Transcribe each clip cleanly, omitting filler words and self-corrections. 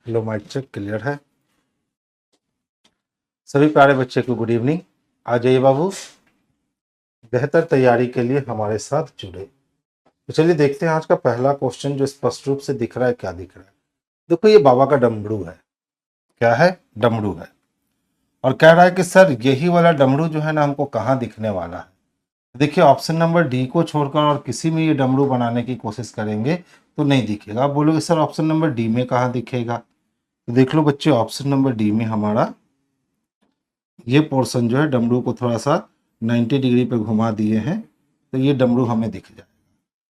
लो mic check clear है। सभी प्यारे बच्चे को गुड इवनिंग। आ जाइए बाबू, बेहतर तैयारी के लिए हमारे साथ जुड़े। तो चलिए देखते हैं आज का पहला क्वेश्चन जो स्पष्ट रूप से दिख रहा है। क्या दिख रहा है? देखो ये बाबा का डमरू है। क्या है? डमरू है। और कह रहा है कि सर यही वाला डमरू जो है ना हमको कहाँ दिखने वाला है। देखिए ऑप्शन नंबर डी को छोड़कर और किसी में ये डमरू बनाने की कोशिश करेंगे तो नहीं दिखेगा। आप बोलोगे सर ऑप्शन नंबर डी में कहाँ दिखेगा? तो देख लो बच्चे, ऑप्शन नंबर डी में हमारा ये पोर्शन जो है डमरू को थोड़ा सा 90 डिग्री पे घुमा दिए हैं, तो ये डमरू हमें दिख जाएगा।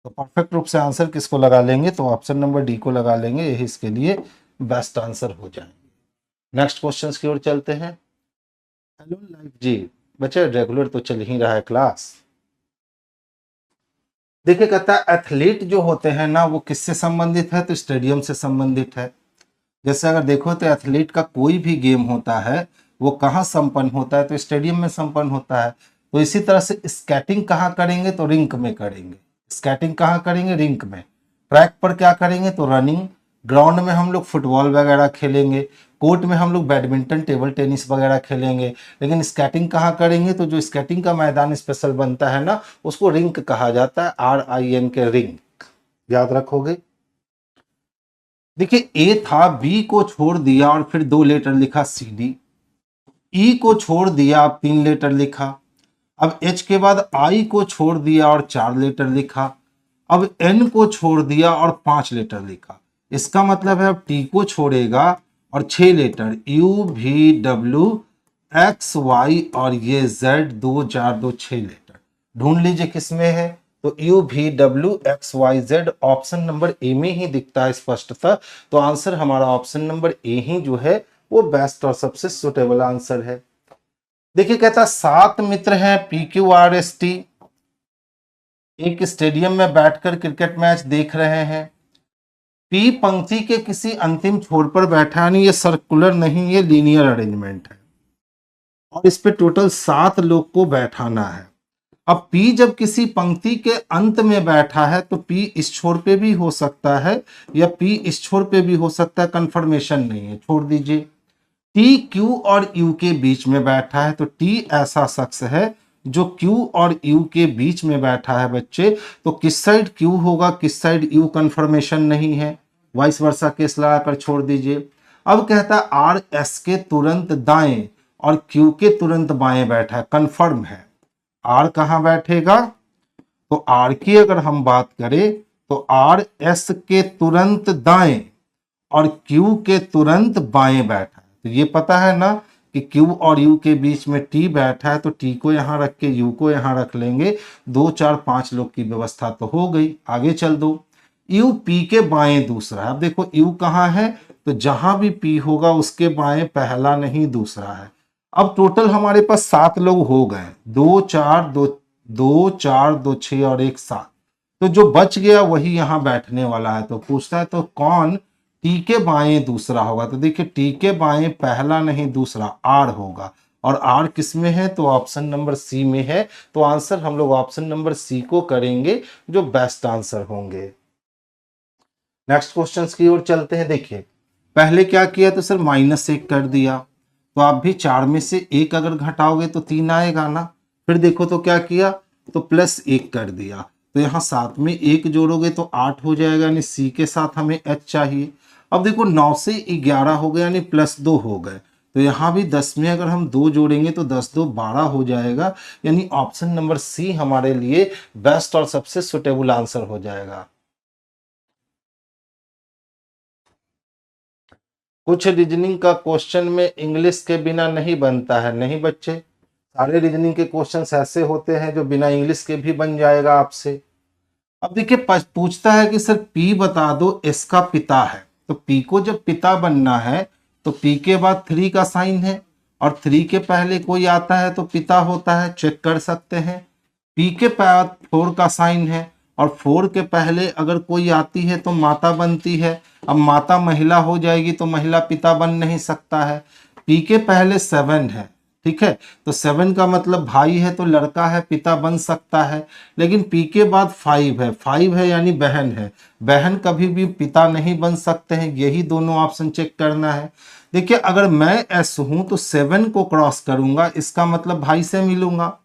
तो परफेक्ट रूप से आंसर किसको लगा लेंगे? तो ऑप्शन नंबर डी को लगा लेंगे, यही इसके लिए बेस्ट आंसर हो जाएंगे। नेक्स्ट क्वेश्चन की ओर चलते हैं। हेलो लाइफ जी, बच्चे रेगुलर तो चल ही रहा है क्लास। देखिए कहता है एथलीट जो होते हैं ना वो किससे संबंधित है? तो स्टेडियम से संबंधित है। जैसे अगर देखो तो एथलीट का कोई भी गेम होता है वो कहाँ संपन्न होता है? तो स्टेडियम में संपन्न होता है। तो इसी तरह से स्केटिंग कहाँ करेंगे? तो रिंक में करेंगे। स्केटिंग कहाँ करेंगे? रिंक में। ट्रैक पर क्या करेंगे? तो रनिंग। ग्राउंड में हम लोग फुटबॉल वगैरह खेलेंगे। कोर्ट में हम लोग बैडमिंटन टेबल टेनिस वगैरह खेलेंगे। लेकिन स्केटिंग कहाँ करेंगे? तो जो स्केटिंग का मैदान स्पेशल बनता है ना उसको रिंक कहा जाता है, RIN के रिंक। याद रखोगे। देखिए ए था, बी को छोड़ दिया और फिर 2 लेटर लिखा CD। ई को छोड़ दिया, अब 3 लेटर लिखा। अब एच के बाद आई को छोड़ दिया और 4 लेटर लिखा। अब एन को छोड़ दिया और 5 लेटर लिखा। इसका मतलब है अब टी को छोड़ेगा और 6 लेटर UVWXY और ये Z 2 4 2 6 लेटर। ढूंढ लीजिए किसमें है? तो UVWXYZ ऑप्शन नंबर ए में ही दिखता है स्पष्टतः। तो आंसर हमारा ऑप्शन नंबर ए ही जो है वो बेस्ट और सबसे सुटेबल आंसर है। देखिए कहता 7 मित्र हैं PQRST, एक स्टेडियम में बैठकर क्रिकेट मैच देख रहे हैं। पी पंक्ति के किसी अंतिम छोर पर बैठा, नहीं ये सर्कुलर नहीं, ये लीनियर अरेंजमेंट है और इस पे टोटल 7 लोग को बैठाना है। अब P जब किसी पंक्ति के अंत में बैठा है तो P इस छोर पे भी हो सकता है या P इस छोर पे भी हो सकता है, कंफर्मेशन नहीं है, छोड़ दीजिए। T Q और U के बीच में बैठा है तो T ऐसा शख्स है जो Q और U के बीच में बैठा है बच्चे। तो किस साइड Q होगा, किस साइड U, कंफर्मेशन नहीं है, वाइस वर्सा केस लगाकर छोड़ दीजिए। अब कहता है R S के तुरंत दाएं और Q के तुरंत बाएं बैठा है, कंफर्म है। R कहां बैठेगा? तो R की अगर हम बात करें तो R S के तुरंत दाएं और Q के तुरंत बाएं बैठा है। तो ये पता है ना कि Q और U के बीच में T बैठा है, तो T को यहां रख के U को यहां रख लेंगे। 2 4 5 लोग की व्यवस्था तो हो गई। आगे चल दो। U P के बाएं दूसरा है। अब देखो U कहां है? तो जहां भी P होगा उसके बाएं पहला नहीं दूसरा है। अब टोटल हमारे पास 7 लोग हो गए, 2 4 2 2 4 2 6 और 1 7। तो जो बच गया वही यहां बैठने वाला है। तो पूछता है तो कौन टी के बाएं दूसरा होगा? तो देखिए टी के बाएं पहला नहीं दूसरा आर होगा। और आर किस में है? तो ऑप्शन नंबर सी में है। तो आंसर हम लोग ऑप्शन नंबर सी को करेंगे जो बेस्ट आंसर होंगे। नेक्स्ट क्वेश्चन की ओर चलते हैं। देखिए पहले क्या किया? तो सर -1 कर दिया। तो आप भी 4 में से 1 अगर घटाओगे तो 3 आएगा ना। फिर देखो तो क्या किया? तो +1 कर दिया। तो यहाँ 7 में 1 जोड़ोगे तो 8 हो जाएगा, यानी सी के साथ हमें एच चाहिए। अब देखो 9 से 11 हो गया, यानी +2 हो गए। तो यहाँ भी 10 में अगर हम 2 जोड़ेंगे तो 10 2 12 हो जाएगा, यानी ऑप्शन नंबर सी हमारे लिए बेस्ट और सबसे सुटेबल आंसर हो जाएगा। कुछ रीजनिंग का क्वेश्चन में इंग्लिश के बिना नहीं बनता है। नहीं बच्चे, सारे रीजनिंग के क्वेश्चंस ऐसे होते हैं जो बिना इंग्लिश के भी बन जाएगा आपसे। अब देखिए पूछता है कि सर P बता दो एस का पिता है। तो P को जब पिता बनना है तो P के बाद 3 का साइन है और 3 के पहले कोई आता है तो पिता होता है, चेक कर सकते हैं। P के बाद 4 का साइन है और 4 के पहले अगर कोई आती है तो माता बनती है। अब माता महिला हो जाएगी तो महिला पिता बन नहीं सकता है। P के पहले 7 है ठीक है। तो 7 का मतलब भाई है तो लड़का है, पिता बन सकता है। लेकिन पी के बाद 5 है, 5 है यानी बहन है, बहन कभी भी पिता नहीं बन सकते हैं। यही दोनों ऑप्शन चेक करना है। देखिए अगर मैं एस हूं तो 7 को क्रॉस करूंगा, इसका मतलब भाई से मिलूंगा,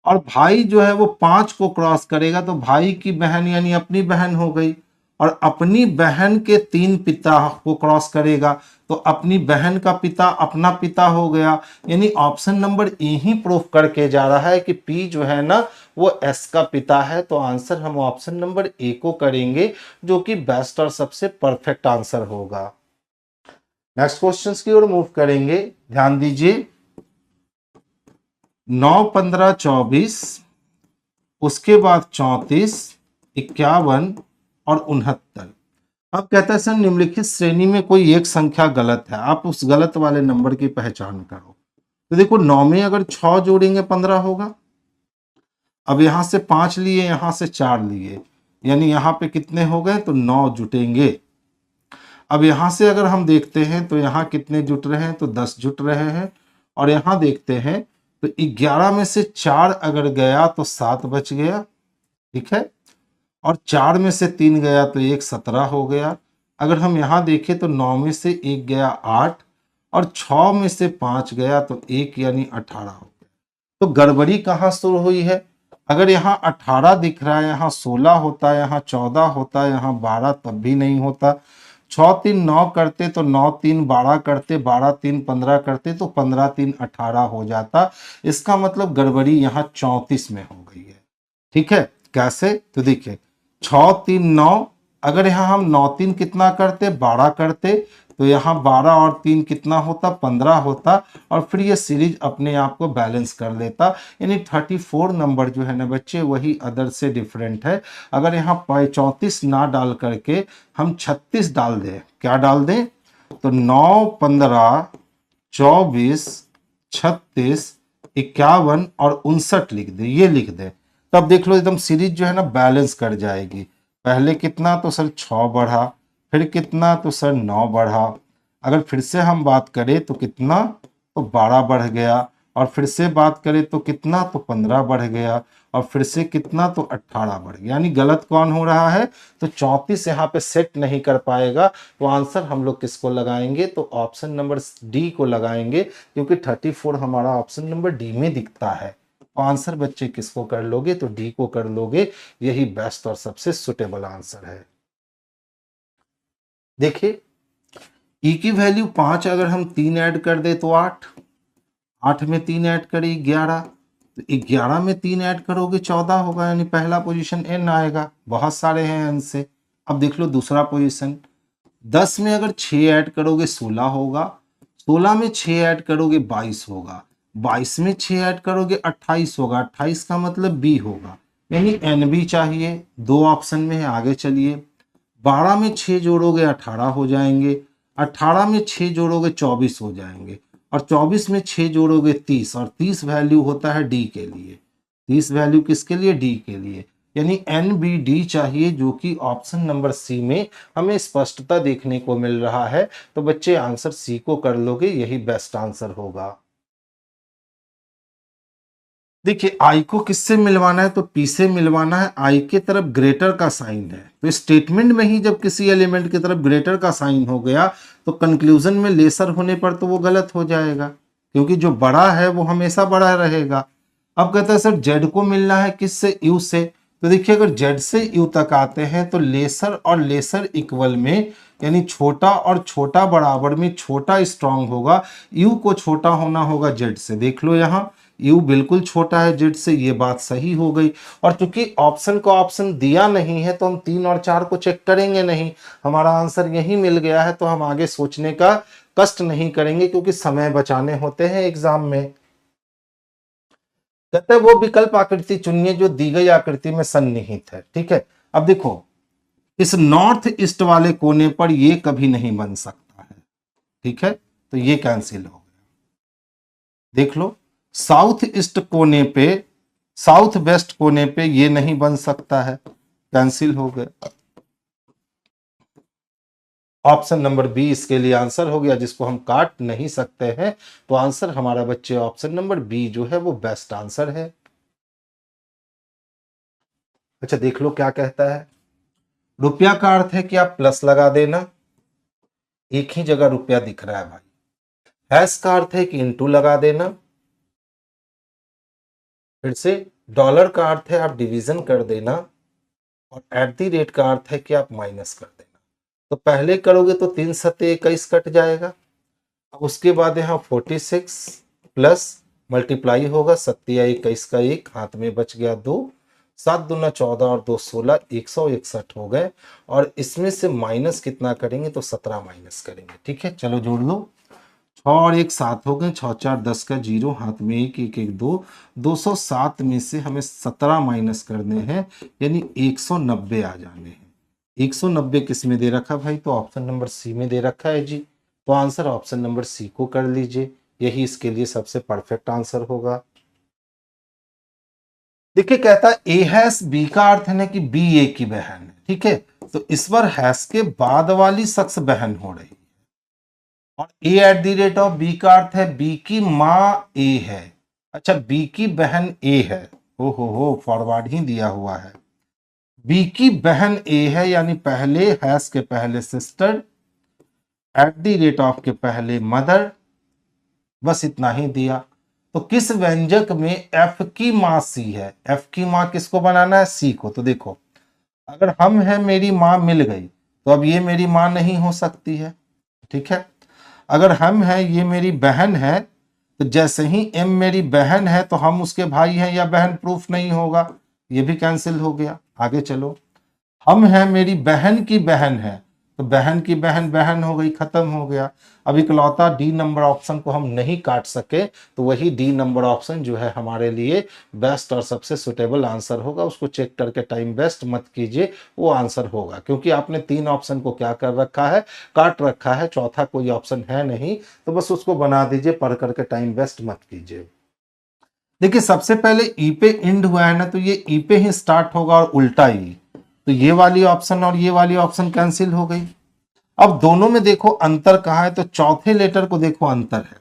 और भाई जो है वो 5 को क्रॉस करेगा तो भाई की बहन यानी अपनी बहन हो गई, और अपनी बहन के 3 पिता को क्रॉस करेगा तो अपनी बहन का पिता अपना पिता हो गया। यानी ऑप्शन नंबर ए ही प्रूफ करके जा रहा है कि पी जो है ना वो एस का पिता है। तो आंसर हम ऑप्शन नंबर ए को करेंगे, जो कि बेस्ट और सबसे परफेक्ट आंसर होगा। नेक्स्ट क्वेश्चंस की ओर मूव करेंगे, ध्यान दीजिए। 9, 15, 24, उसके बाद 34, 51 और 69। अब कहता है सर निम्नलिखित श्रेणी में कोई एक संख्या गलत है, आप उस गलत वाले नंबर की पहचान करो। तो देखो 9 में अगर 6 जोड़ेंगे 15 होगा। अब यहां से 5 लिए, यहां से 4 लिए, यानी यहां पे कितने हो गए, तो 9 जुटेंगे। अब यहां से अगर हम देखते हैं तो यहां कितने जुट रहे हैं, तो 10 जुट रहे हैं। और यहां देखते हैं तो 11 में से 4 अगर गया तो 7 बच गया, ठीक है। और 4 में से 3 गया तो 1, 17 हो गया। अगर हम यहां देखें तो 9 में से 1 गया 8, और 6 में से 5 गया तो 1 यानी 18 हो गया। तो गड़बड़ी कहाँ शुरू हुई है, अगर यहाँ 18 दिख रहा है, यहाँ 16 होता, यहाँ 14 होता, यहाँ 12 तब भी नहीं होता। 6 3 9 करते तो 9 3 12 करते, 12 3 15 करते तो 15 3 18 हो जाता। इसका मतलब गड़बड़ी यहाँ 34 में हो गई है, ठीक है। कैसे, तो देखिए 6 3 9, अगर यहाँ हम 9 3 कितना करते, 12 करते, तो यहाँ 12 और 3 कितना होता, 15 होता, और फिर ये सीरीज अपने आप को बैलेंस कर लेता। यानी 34 नंबर जो है ना बच्चे वही अदर से डिफरेंट है। अगर यहाँ 34 ना डाल करके हम 36 डाल दें, क्या डाल दें, तो 9 15 24 36 51 और 59 लिख दे, ये लिख दे, तब देख लो एकदम सीरीज जो है ना बैलेंस कर जाएगी। पहले कितना, तो सर 6 बढ़ा, फिर कितना, तो सर 9 बढ़ा। अगर फिर से हम बात करें तो कितना, तो 12 बढ़ गया, और फिर से बात करें तो कितना, तो 15 बढ़ गया, और फिर से कितना, तो 18 बढ़ गया। यानी गलत कौन हो रहा है, तो 34 यहाँ पे सेट नहीं कर पाएगा। तो आंसर हम लोग किसको लगाएंगे, तो ऑप्शन नंबर डी को लगाएंगे, क्योंकि 34 हमारा ऑप्शन नंबर डी में दिखता है। तो आंसर बच्चे किसको कर लोगे, तो डी को कर लोगे, यही बेस्ट और सबसे सुटेबल आंसर है। देखिए ई की वैल्यू 5, अगर हम 3 ऐड कर दे तो 8, 8 में 3 ऐड करें 11, तो 11 में 3 ऐड करोगे 14 होगा, यानी पहला पोजीशन एन आएगा। बहुत सारे हैं एन से। अब देख लो दूसरा पोजीशन, 10 में अगर 6 ऐड करोगे 16 होगा, 16 में 6 ऐड करोगे 22 होगा, 22 में 6 ऐड करोगे 28 होगा, 28 का मतलब बी होगा, यानी एन बी चाहिए। दो ऑप्शन में है, आगे चलिए। 12 में 6 जोड़ोगे 18 हो जाएंगे, 18 में 6 जोड़ोगे 24 हो जाएंगे, और 24 में 6 जोड़ोगे 30, और 30 वैल्यू होता है डी के लिए। 30 वैल्यू किसके लिए, डी के लिए। यानी एन बी डी चाहिए, जो कि ऑप्शन नंबर सी में हमें स्पष्टता देखने को मिल रहा है। तो बच्चे आंसर सी को कर लोगे, यही बेस्ट आंसर होगा। देखिए आई को किससे मिलवाना है, तो पी से मिलवाना है। आई के तरफ ग्रेटर का साइन है, तो स्टेटमेंट में ही जब किसी एलिमेंट की तरफ ग्रेटर का साइन हो गया तो कंक्लूजन में लेसर होने पर तो वो गलत हो जाएगा, क्योंकि जो बड़ा है वो हमेशा बड़ा रहेगा। अब कहता है सर जेड को मिलना है किससे, यू से। तो देखिए अगर जेड से यू तक आते हैं तो लेसर और लेसर इक्वल में, यानी छोटा और छोटा बराबर में छोटा स्ट्रांग होगा। यू को छोटा होना होगा जेड से, देख लो यहाँ यू बिल्कुल छोटा है जेड से, ये बात सही हो गई। और चूंकि ऑप्शन को ऑप्शन दिया नहीं है तो हम 3 और 4 को चेक करेंगे नहीं, हमारा आंसर यही मिल गया है। तो हम आगे सोचने का कष्ट नहीं करेंगे, क्योंकि समय बचाने होते हैं एग्जाम में। कहते हैं वो विकल्प आकृति चुनिए जो दी गई आकृति में सन्निहित है, ठीक है। अब देखो इस नॉर्थ ईस्ट वाले कोने पर ये कभी नहीं बन सकता है, ठीक है, तो ये कैंसिल हो गया। देख लो साउथ ईस्ट कोने पे, साउथ वेस्ट कोने पे ये नहीं बन सकता है, कैंसिल हो गया। ऑप्शन नंबर बी इसके लिए आंसर हो गया, जिसको हम काट नहीं सकते हैं। तो आंसर हमारा बच्चे ऑप्शन नंबर बी जो है वो बेस्ट आंसर है। अच्छा देख लो क्या कहता है। रुपया का अर्थ है कि आप प्लस लगा देना, एक ही जगह रुपया दिख रहा है भाई। हैश का अर्थ है कि इंटू लगा देना। फिर से डॉलर का अर्थ है आप डिवीजन कर देना, और एट द रेट का अर्थ है कि आप माइनस कर देना। तो पहले करोगे तो 3 सत्ते 21 कट जाएगा। अब उसके बाद यहाँ 46 प्लस मल्टीप्लाई होगा, 7 या 21 का 1 हाथ में बच गया 2, 7 दूना 14 और 2 16, 161 हो गए। और इसमें से माइनस कितना करेंगे तो 17 माइनस करेंगे। ठीक है चलो जोड़ लो, 6 और 1 7 हो गए, 6 4 10 का 0 हाथ में 1 1 1 2, 207 में से हमें 17 माइनस करने हैं, यानी 190 आ जाने हैं। 190 किस में दे रखा भाई, तो ऑप्शन नंबर सी में दे रखा है जी। तो आंसर ऑप्शन नंबर सी को कर लीजिए, यही इसके लिए सबसे परफेक्ट आंसर होगा। देखिए कहता है ए हैश बी का अर्थ है ना कि बी ए की बहन है। ठीक है, तो इस बार हैश के बाद वाली शख्स बहन हो रही, और A at the rate of B का अर्थ है बी की माँ ए है। अच्छा बी की बहन ए है, हो फॉरवर्ड ही दिया हुआ है। बी की बहन ए है, यानी पहले हैश के पहले sister, eight the rate of के पहले मदर, बस इतना ही दिया। तो किस व्यंजक में एफ की माँ सी है, एफ की माँ किसको बनाना है, सी को। तो देखो अगर हम है मेरी माँ मिल गई, तो अब ये मेरी माँ नहीं हो सकती है। ठीक है, अगर हम है ये मेरी बहन है, तो जैसे ही एम मेरी बहन है तो हम उसके भाई हैं या बहन प्रूफ नहीं होगा, ये भी कैंसिल हो गया। आगे चलो, हम है मेरी बहन की बहन है, तो बहन की बहन बहन हो गई, खत्म हो गया। अब इकलौता डी नंबर ऑप्शन को हम नहीं काट सके, तो वही डी नंबर ऑप्शन जो है हमारे लिए बेस्ट और सबसे सुटेबल आंसर होगा। उसको चेक करके टाइम वेस्ट मत कीजिए, वो आंसर होगा, क्योंकि आपने 3 ऑप्शन को क्या कर रखा है, काट रखा है, चौथा कोई ऑप्शन है नहीं। तो बस उसको बना दीजिए, पढ़ करके टाइम वेस्ट मत कीजिए। देखिए सबसे पहले ई पे इंड हुआ है ना, तो ये ई पे ही स्टार्ट होगा और उल्टा ई, तो ये वाली ऑप्शन और ये वाली ऑप्शन कैंसिल हो गई। अब दोनों में देखो अंतर कहाँ है, तो चौथे लेटर को देखो अंतर है,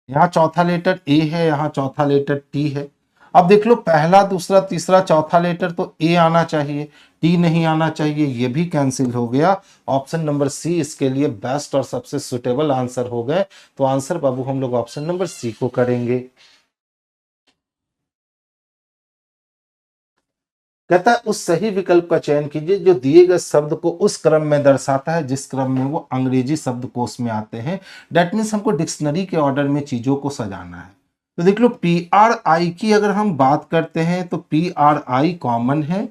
यहाँ चौथा लेटर ए है, यहाँ चौथा लेटर टी है। अब देख लो पहला दूसरा तीसरा चौथा लेटर तो ए आना चाहिए, टी नहीं आना चाहिए, ये भी कैंसिल हो गया। ऑप्शन नंबर सी इसके लिए बेस्ट और सबसे सुटेबल आंसर हो गए। तो आंसर बाबू हम लोग ऑप्शन नंबर सी को करेंगे। कहता है उस सही विकल्प का चयन कीजिए जो दिए गए शब्द को उस क्रम में दर्शाता है जिस क्रम में वो अंग्रेजी शब्दकोश में आते हैं। डेट मीन्स हमको डिक्शनरी के ऑर्डर में चीजों को सजाना है। तो देख लो पी आर आई की अगर हम बात करते हैं तो पी आर आई कॉमन है,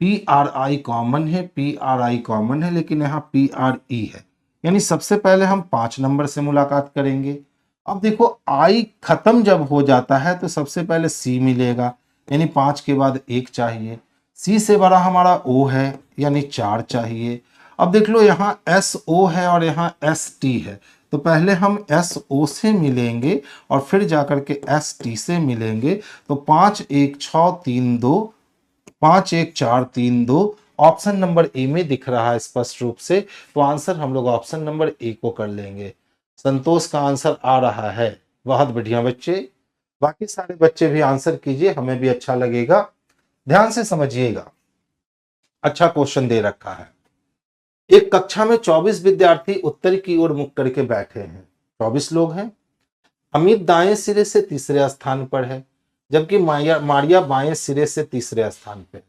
पी आर आई कॉमन है, पी आर आई कॉमन है, लेकिन यहाँ पी आर ई है, यानी सबसे पहले हम 5 नंबर से मुलाकात करेंगे। अब देखो आई खत्म जब हो जाता है तो सबसे पहले सी मिलेगा, यानी 5 के बाद 1 चाहिए। सी से बड़ा हमारा ओ है, यानी 4 चाहिए। अब देख लो यहाँ एस ओ है और यहाँ एस टी है, तो पहले हम एस ओ से मिलेंगे और फिर जाकर के एस टी से मिलेंगे। तो 5 1 6 3 2, 5 1 4 3 2 ऑप्शन नंबर ए में दिख रहा है स्पष्ट रूप से। तो आंसर हम लोग ऑप्शन नंबर ए को कर लेंगे। संतोष का आंसर आ रहा है, बहुत बढ़िया बच्चे। बाकी सारे बच्चे भी आंसर कीजिए, हमें भी अच्छा लगेगा। ध्यान से समझिएगा, अच्छा क्वेश्चन दे रखा है। एक कक्षा में 24 विद्यार्थी उत्तर की ओर मुख करके बैठे हैं, 24 लोग हैं। अमित दाएं सिरे से तीसरे स्थान पर है, जबकि मारिया बाएं सिरे से तीसरे स्थान पर है।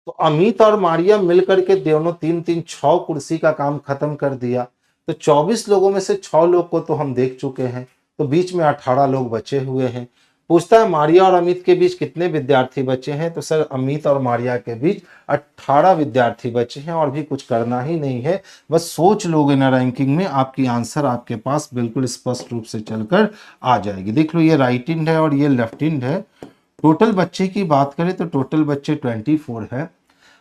तो अमित और मारिया मिलकर के दोनों 3 3 6 कुर्सी का काम खत्म कर दिया। तो 24 लोगों में से 6 लोग को तो हम देख चुके हैं, तो बीच में 18 लोग बचे हुए हैं। पूछता है मारिया और अमित के बीच कितने विद्यार्थी बचे हैं, तो सर अमित और मारिया के बीच 18 विद्यार्थी बचे हैं, और भी कुछ करना ही नहीं है, बस सोच लोगे ना रैंकिंग में, आपकी आंसर आपके पास बिल्कुल स्पष्ट रूप से चलकर आ जाएगी। देख लो ये राइट इंड है और ये लेफ्ट इंड है। टोटल बच्चे की बात करें तो टोटल बच्चे 24 है।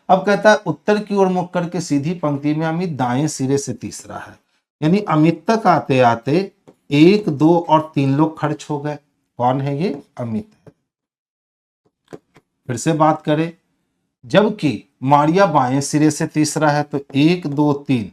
अब कहता है उत्तर की ओर मुख करके सीधी पंक्ति में अमित दाएं सिरे से तीसरा है, यानी अमित तक आते आते 1 2 और 3 लोग खर्च हो गए। कौन है ये, अमित है। फिर से बात करें, जबकि मारिया बाएं सिरे से तीसरा है, तो 1 2 3,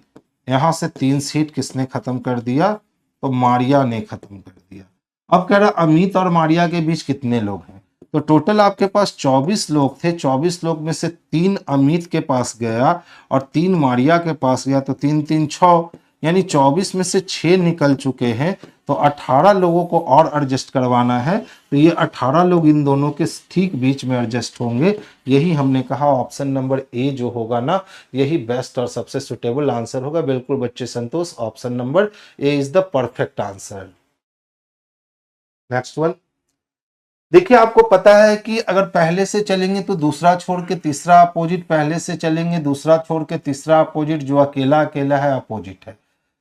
यहां से 3 सीट किसने खत्म कर दिया, तो मारिया ने खत्म कर दिया। अब कह रहा अमित और मारिया के बीच कितने लोग हैं, तो टोटल आपके पास 24 लोग थे, 24 लोग में से 3 अमित के पास गया और 3 मारिया के पास गया, तो 3 3 6, यानी 24 में से 6 निकल चुके हैं, तो 18 लोगों को और एडजस्ट करवाना है, तो ये 18 लोग इन दोनों के ठीक बीच में एडजस्ट होंगे। यही हमने कहा ऑप्शन नंबर ए जो होगा ना, यही बेस्ट और सबसे सुटेबल आंसर होगा। बिल्कुल बच्चे Santosh, option number A is the perfect answer. Next one, देखिए आपको पता है कि अगर पहले से चलेंगे तो दूसरा छोड़ के तीसरा अपोजिट, पहले से चलेंगे दूसरा छोड़ के तीसरा अपोजिट, जो अकेला अकेला है अपोजिट है।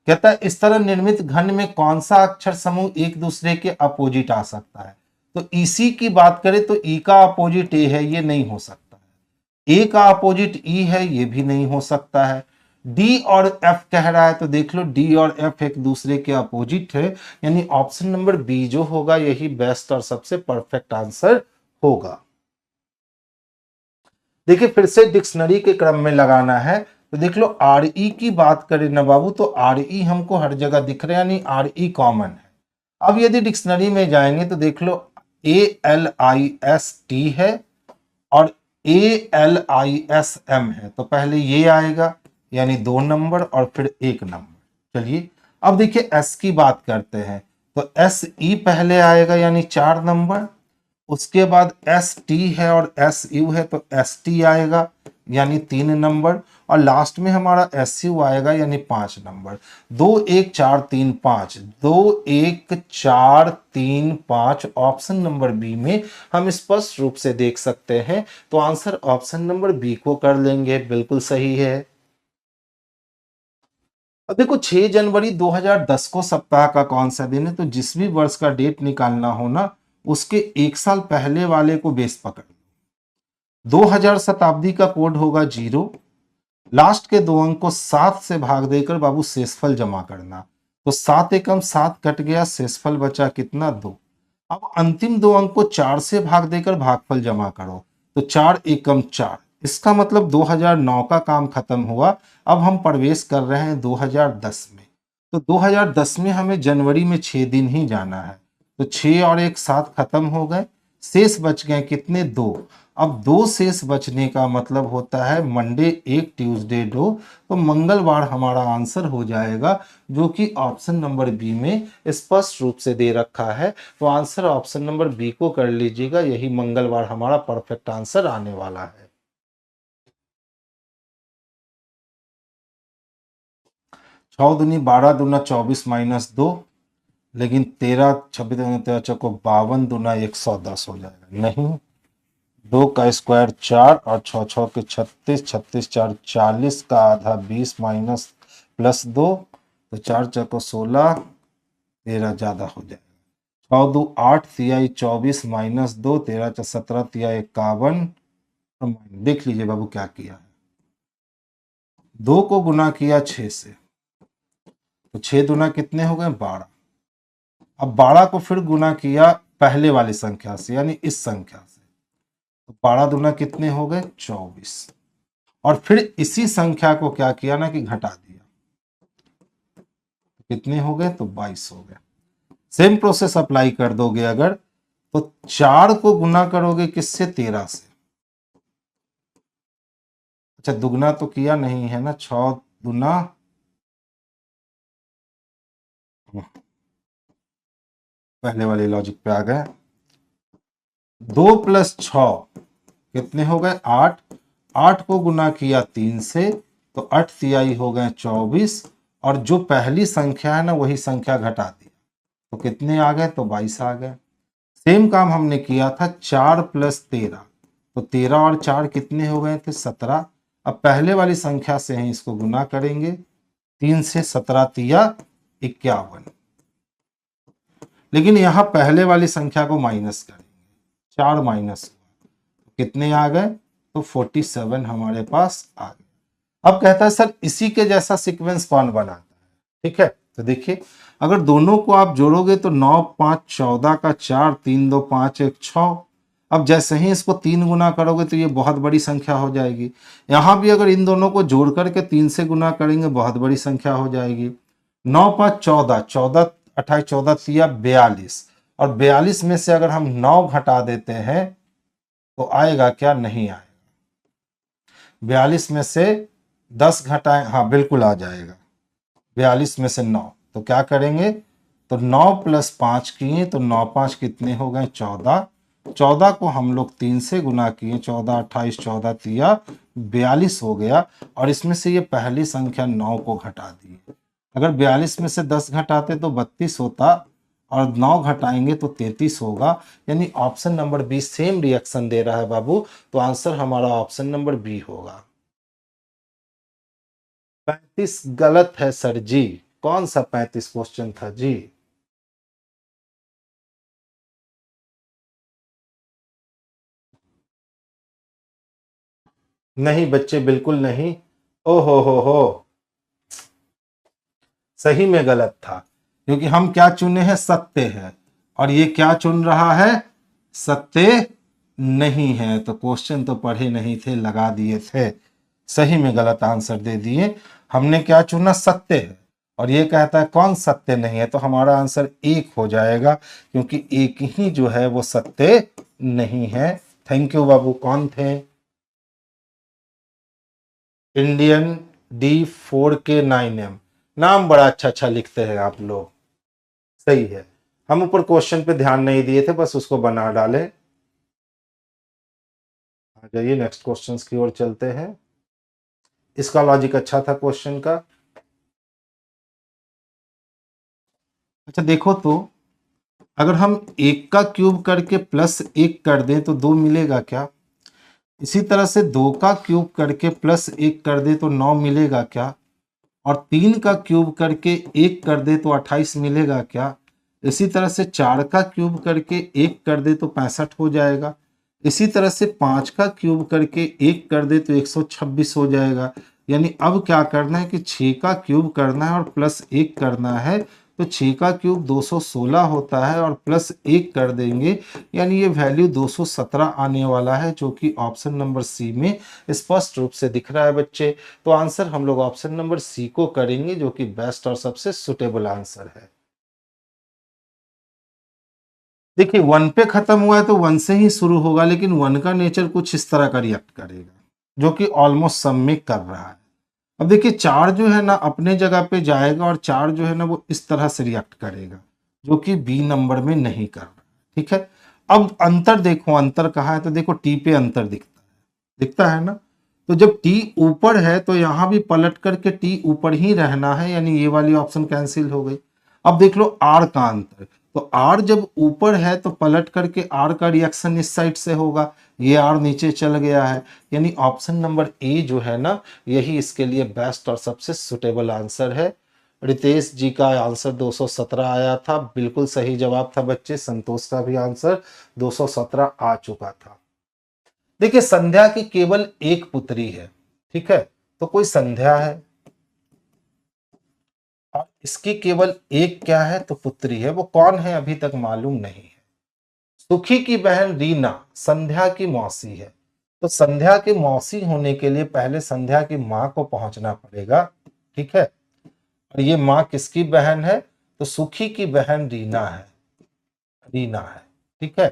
कहता है इस तरह निर्मित घन में कौन सा अक्षर समूह एक दूसरे के अपोजिट आ सकता है, तो इसी की बात करें तो ई का अपोजिट ए है, ये नहीं हो सकता है। ए का अपोजिट ई है, ये भी नहीं हो सकता है। डी और एफ कह रहा है, तो देख लो डी और एफ एक दूसरे के अपोजिट है, यानी ऑप्शन नंबर बी जो होगा यही बेस्ट और सबसे परफेक्ट आंसर होगा। देखिए फिर से डिक्शनरी के क्रम में लगाना है, तो देख लो आर ई की बात करें ना बाबू, तो आर ई हमको हर जगह दिख रहा है, यानी आर ई कॉमन है। अब यदि डिक्शनरी में जाएंगे तो देख लो ALIST है और ALISM है, तो पहले ये आएगा यानी 2 नंबर और फिर 1 नंबर। चलिए अब देखिए एस की बात करते हैं, तो SE पहले आएगा यानी 4 नंबर, उसके बाद ST है और SU है तो ST आएगा यानी 3 नंबर, और लास्ट में हमारा SU आएगा यानी 5 नंबर। 2 1 4 3 5, 2 1 4 3 5 ऑप्शन नंबर बी में हम स्पष्ट रूप से देख सकते हैं, तो आंसर ऑप्शन नंबर बी को कर लेंगे, बिल्कुल सही है। अब देखो 6 जनवरी 2010 को सप्ताह का कौन सा दिन है, तो जिस भी वर्ष का डेट निकालना हो ना उसके 1 साल पहले वाले को बेस पकड़। 2000 शताब्दी का कोड होगा 0, लास्ट के 2 अंक को 7 से भाग देकर बाबू शेषफल जमा करना, तो 7 एकम 7 कट गया, शेषफल बचा कितना 2। अब अंतिम 2 अंक को 4 से भाग देकर भागफल जमा करो, तो 4 एकम 4, इसका मतलब 2009 का काम खत्म हुआ। अब हम प्रवेश कर रहे हैं 2010 में, तो 2010 में हमें जनवरी में 6 दिन ही जाना है, तो 6 और 1 7 खत्म हो गए, शेष बच गए कितने 2। अब 2 शेष बचने का मतलब होता है मंडे 1 ट्यूसडे 2, तो मंगलवार हमारा आंसर हो जाएगा, जो कि ऑप्शन नंबर बी में स्पष्ट रूप से दे रखा है, तो आंसर ऑप्शन नंबर बी को कर लीजिएगा, यही मंगलवार हमारा परफेक्ट आंसर आने वाला है। 6 दूनी 12 दूना 24 माइनस 2, लेकिन 13 26 13 चौको 52 दूना 110 हो जाएगा, नहीं। 2 का स्क्वायर 4 और 6 6 के 36, 36 4 40 का आधा 20 माइनस प्लस 2, तो 4 चौको 16, 13 ज्यादा हो जाएगा। 6 2 8 तिहाई 24 माइनस 2, 13 × 17 तिहाई 51। देख लीजिए बाबू क्या किया है, 2 को गुना किया 6 से, तो 6 दूना कितने हो गए 12। अब 12 को फिर गुना किया पहले वाली संख्या से यानी इस संख्या से, तो 12 दूना कितने हो गए 24, और फिर इसी संख्या को क्या किया ना कि घटा दिया, तो कितने हो गए तो 22 हो गए। सेम प्रोसेस अप्लाई कर दोगे अगर, तो 4 को गुना करोगे किससे 13 से, अच्छा दुगना तो किया नहीं है ना, 6 दूना पहले वाले लॉजिक पे आ गए, 2 + 6 कितने हो गए 8, 8 को गुना किया 3 से, तो 8 तिहाई हो गए 24, और जो पहली संख्या है ना वही संख्या घटा दी, तो कितने आ गए तो 22 आ गए। सेम काम हमने किया था 4 + 13, तो 13 और 4 कितने हो गए थे 17। अब पहले वाली संख्या से ही इसको गुना करेंगे, 3 से 17 तिया 51, लेकिन यहां पहले वाली संख्या को माइनस करेंगे, 4 माइनस कितने आ गए तो 47 हमारे पास आ गए। अब कहता है सर इसी के जैसा सीक्वेंस कौन बनाता है, ठीक है, तो देखिए अगर दोनों को आप जोड़ोगे तो 9 5 14 का 4, 3 2 5 1 6, अब जैसे ही इसको 3 गुना करोगे तो ये बहुत बड़ी संख्या हो जाएगी। यहाँ भी अगर इन दोनों को जोड़ करके 3 से गुना करेंगे बहुत बड़ी संख्या हो जाएगी। 9 5 14, 14 28 14 तिया 42, और 42 में से अगर हम 9 घटा देते हैं तो आएगा क्या? नहीं आएगा। 42 में से 10 घटाएं, हाँ बिल्कुल आ जाएगा। 42 में से 9, तो क्या करेंगे? तो 9 प्लस 5 किए तो 9 5 कितने हो गए? 14। 14 को हम लोग 3 से गुना किए, 14 28 14 तिया 42 हो गया। और इसमें से ये पहली संख्या 9 को घटा दी। अगर 42 में से 10 घटाते तो 32 होता, और 9 घटाएंगे तो 33 होगा। यानी option number B same reaction दे रहा है बाबू, तो आंसर हमारा ऑप्शन नंबर बी होगा। 35 गलत है सर जी। कौन सा 35 क्वेश्चन था जी? नहीं बच्चे, बिल्कुल नहीं। ओ हो, सही में गलत था, क्योंकि हम क्या चुने हैं? सत्य है, और ये क्या चुन रहा है? सत्य नहीं है। तो क्वेश्चन तो पढ़े नहीं थे, लगा दिए थे, सही में गलत आंसर दे दिए। हमने क्या चुना? सत्य है, और ये कहता है कौन सत्य नहीं है, तो हमारा आंसर एक हो जाएगा, क्योंकि एक ही जो है वो सत्य नहीं है। थैंक यू बाबू। कौन थे? Indian D4K9M। नाम बड़ा अच्छा अच्छा लिखते हैं आप लोग, सही है। हम ऊपर क्वेश्चन पे ध्यान नहीं दिए थे, बस उसको बना डाले। आ जाइए नेक्स्ट क्वेश्चंस की ओर चलते हैं। इसका लॉजिक अच्छा था क्वेश्चन का। अच्छा देखो तो, अगर हम 1 का क्यूब करके प्लस 1 कर दें तो 2 मिलेगा क्या? इसी तरह से 2 का क्यूब करके प्लस 1 कर दे तो 9 मिलेगा क्या? और 3 का क्यूब करके 1 कर दे तो 28 मिलेगा क्या? इसी तरह से 4 का क्यूब करके 1 कर दे तो 65 हो जाएगा। इसी तरह से 5 का क्यूब करके 1 कर दे तो 126 हो जाएगा। यानी अब क्या करना है कि 6 का क्यूब करना है और प्लस 1 करना है, तो 6 का क्यूब 216 होता है, और प्लस 1 कर देंगे, यानी ये वैल्यू 217 आने वाला है, जो कि ऑप्शन नंबर सी में स्पष्ट रूप से दिख रहा है बच्चे। तो आंसर हम लोग ऑप्शन नंबर सी को करेंगे, जो कि बेस्ट और सबसे सुटेबल आंसर है। देखिए 1 पे खत्म हुआ है तो 1 से ही शुरू होगा, लेकिन 1 का नेचर कुछ इस तरह का रिएक्ट करेगा, जो कि ऑलमोस्ट सम में कर रहा है। अब देखिए 4 जो है ना अपने जगह पे जाएगा, और 4 जो है ना वो इस तरह से रिएक्ट करेगा, जो कि बी नंबर में नहीं कर रहा। ठीक है, अब अंतर देखो, अंतर कहाँ है? तो देखो टी पे अंतर दिखता है ना। तो जब टी ऊपर है तो यहां भी पलट करके टी ऊपर ही रहना है, यानी ये वाली ऑप्शन कैंसिल हो गई। अब देख लो आर का अंतर, तो आर जब ऊपर है तो पलट करके आर का रिएक्शन इस साइड से होगा, ये आर नीचे चल गया है, यानी ऑप्शन नंबर ए जो है ना यही इसके लिए बेस्ट और सबसे सुटेबल आंसर है। रितेश जी का आंसर 217 आया था, बिल्कुल सही जवाब था बच्चे। संतोष का भी आंसर 217 आ चुका था। देखिए संध्या की केवल एक पुत्री है, ठीक है, तो कोई संध्या है, और इसकी केवल एक क्या है? तो पुत्री है। वो कौन है अभी तक मालूम नहीं है। सुखी की बहन रीना संध्या की मौसी है, तो संध्या की मौसी होने के लिए पहले संध्या की मां को पहुंचना पड़ेगा, ठीक है। और ये मां किसकी बहन है? तो सुखी की बहन रीना है, ठीक है।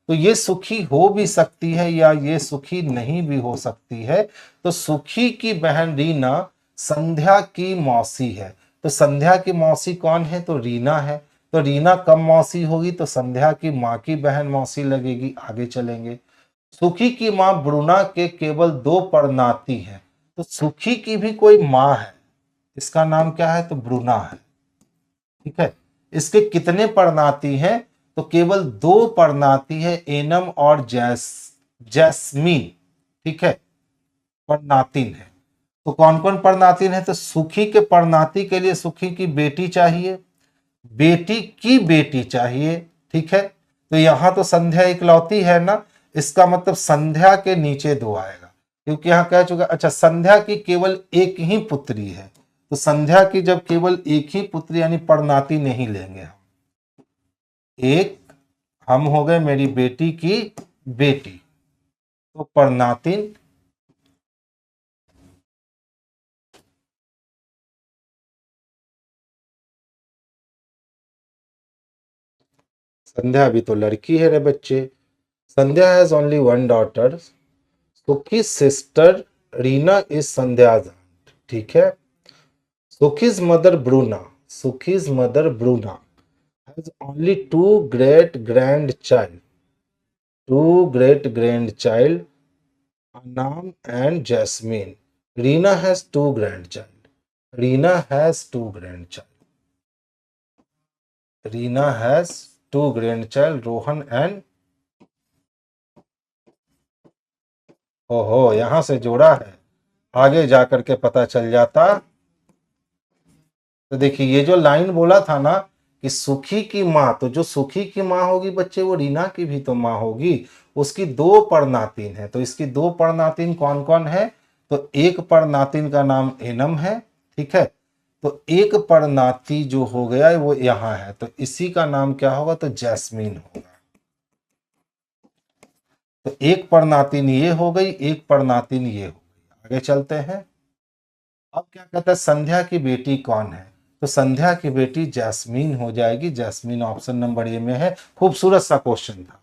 तो ये सुखी हो भी सकती है या ये सुखी नहीं भी हो सकती है। तो सुखी की बहन रीना संध्या की मौसी है, तो संध्या की मौसी कौन है? तो रीना है। तो रीना कब मौसी होगी? तो संध्या की मां की बहन मौसी लगेगी। आगे चलेंगे। सुखी की मां ब्रूना के केवल 2 परनाती हैं, तो सुखी की भी कोई मां है, इसका नाम क्या है? तो ब्रूना है, ठीक है। इसके कितने परनाती हैं? तो केवल 2 परनाती है, एनम और जैस्मीन, ठीक है, परनातिन है। तो कौन कौन परनातिन है? तो सुखी के परनाती के लिए सुखी की बेटी चाहिए, बेटी की बेटी चाहिए, ठीक है। तो यहां तो संध्या इकलौती है ना, इसका मतलब संध्या के नीचे 2 आएगा, क्योंकि यहां कह चुका। अच्छा, संध्या की केवल एक ही पुत्री है, तो संध्या की जब केवल एक ही पुत्री यानी परनाती नहीं लेंगे हम। एक हम हो गए मेरी बेटी की बेटी, तो परनातिन संध्या भी तो लड़की है रे बच्चे। संध्या हैज ओनली वन डॉटर, सुखी सिस्टर रीना इज संध्या's aunt, ठीक है। सुखी's mother Bruna, Suki's mother Bruna has only two great grandchild, Anam and Jasmine. Reena has two grandchild. Reena has two grandchild. Reena has two grandchild, Rohan and ओहो, यहां से जोड़ा है, आगे जाकर के पता चल जाता। तो देखिए ये जो लाइन बोला था ना कि सुखी की माँ, तो जो सुखी की माँ होगी बच्चे वो रीना की भी तो माँ होगी, उसकी दो परनातिन है। तो इसकी दो परनातिन कौन कौन है? तो एक परनातिन का नाम एनम है, ठीक है। तो एक परनाती जो हो गया वो यहाँ है, तो इसी का नाम क्या होगा? तो जैस्मीन होगा। तो एक परनातिन ये हो गई, एक परनातिन ये हो गई। आगे चलते हैं। अब क्या कहता है, संध्या की बेटी कौन है? तो संध्या की बेटी जैस्मीन हो जाएगी। जैस्मीन ऑप्शन नंबर ए में है। खूबसूरत सा क्वेश्चन था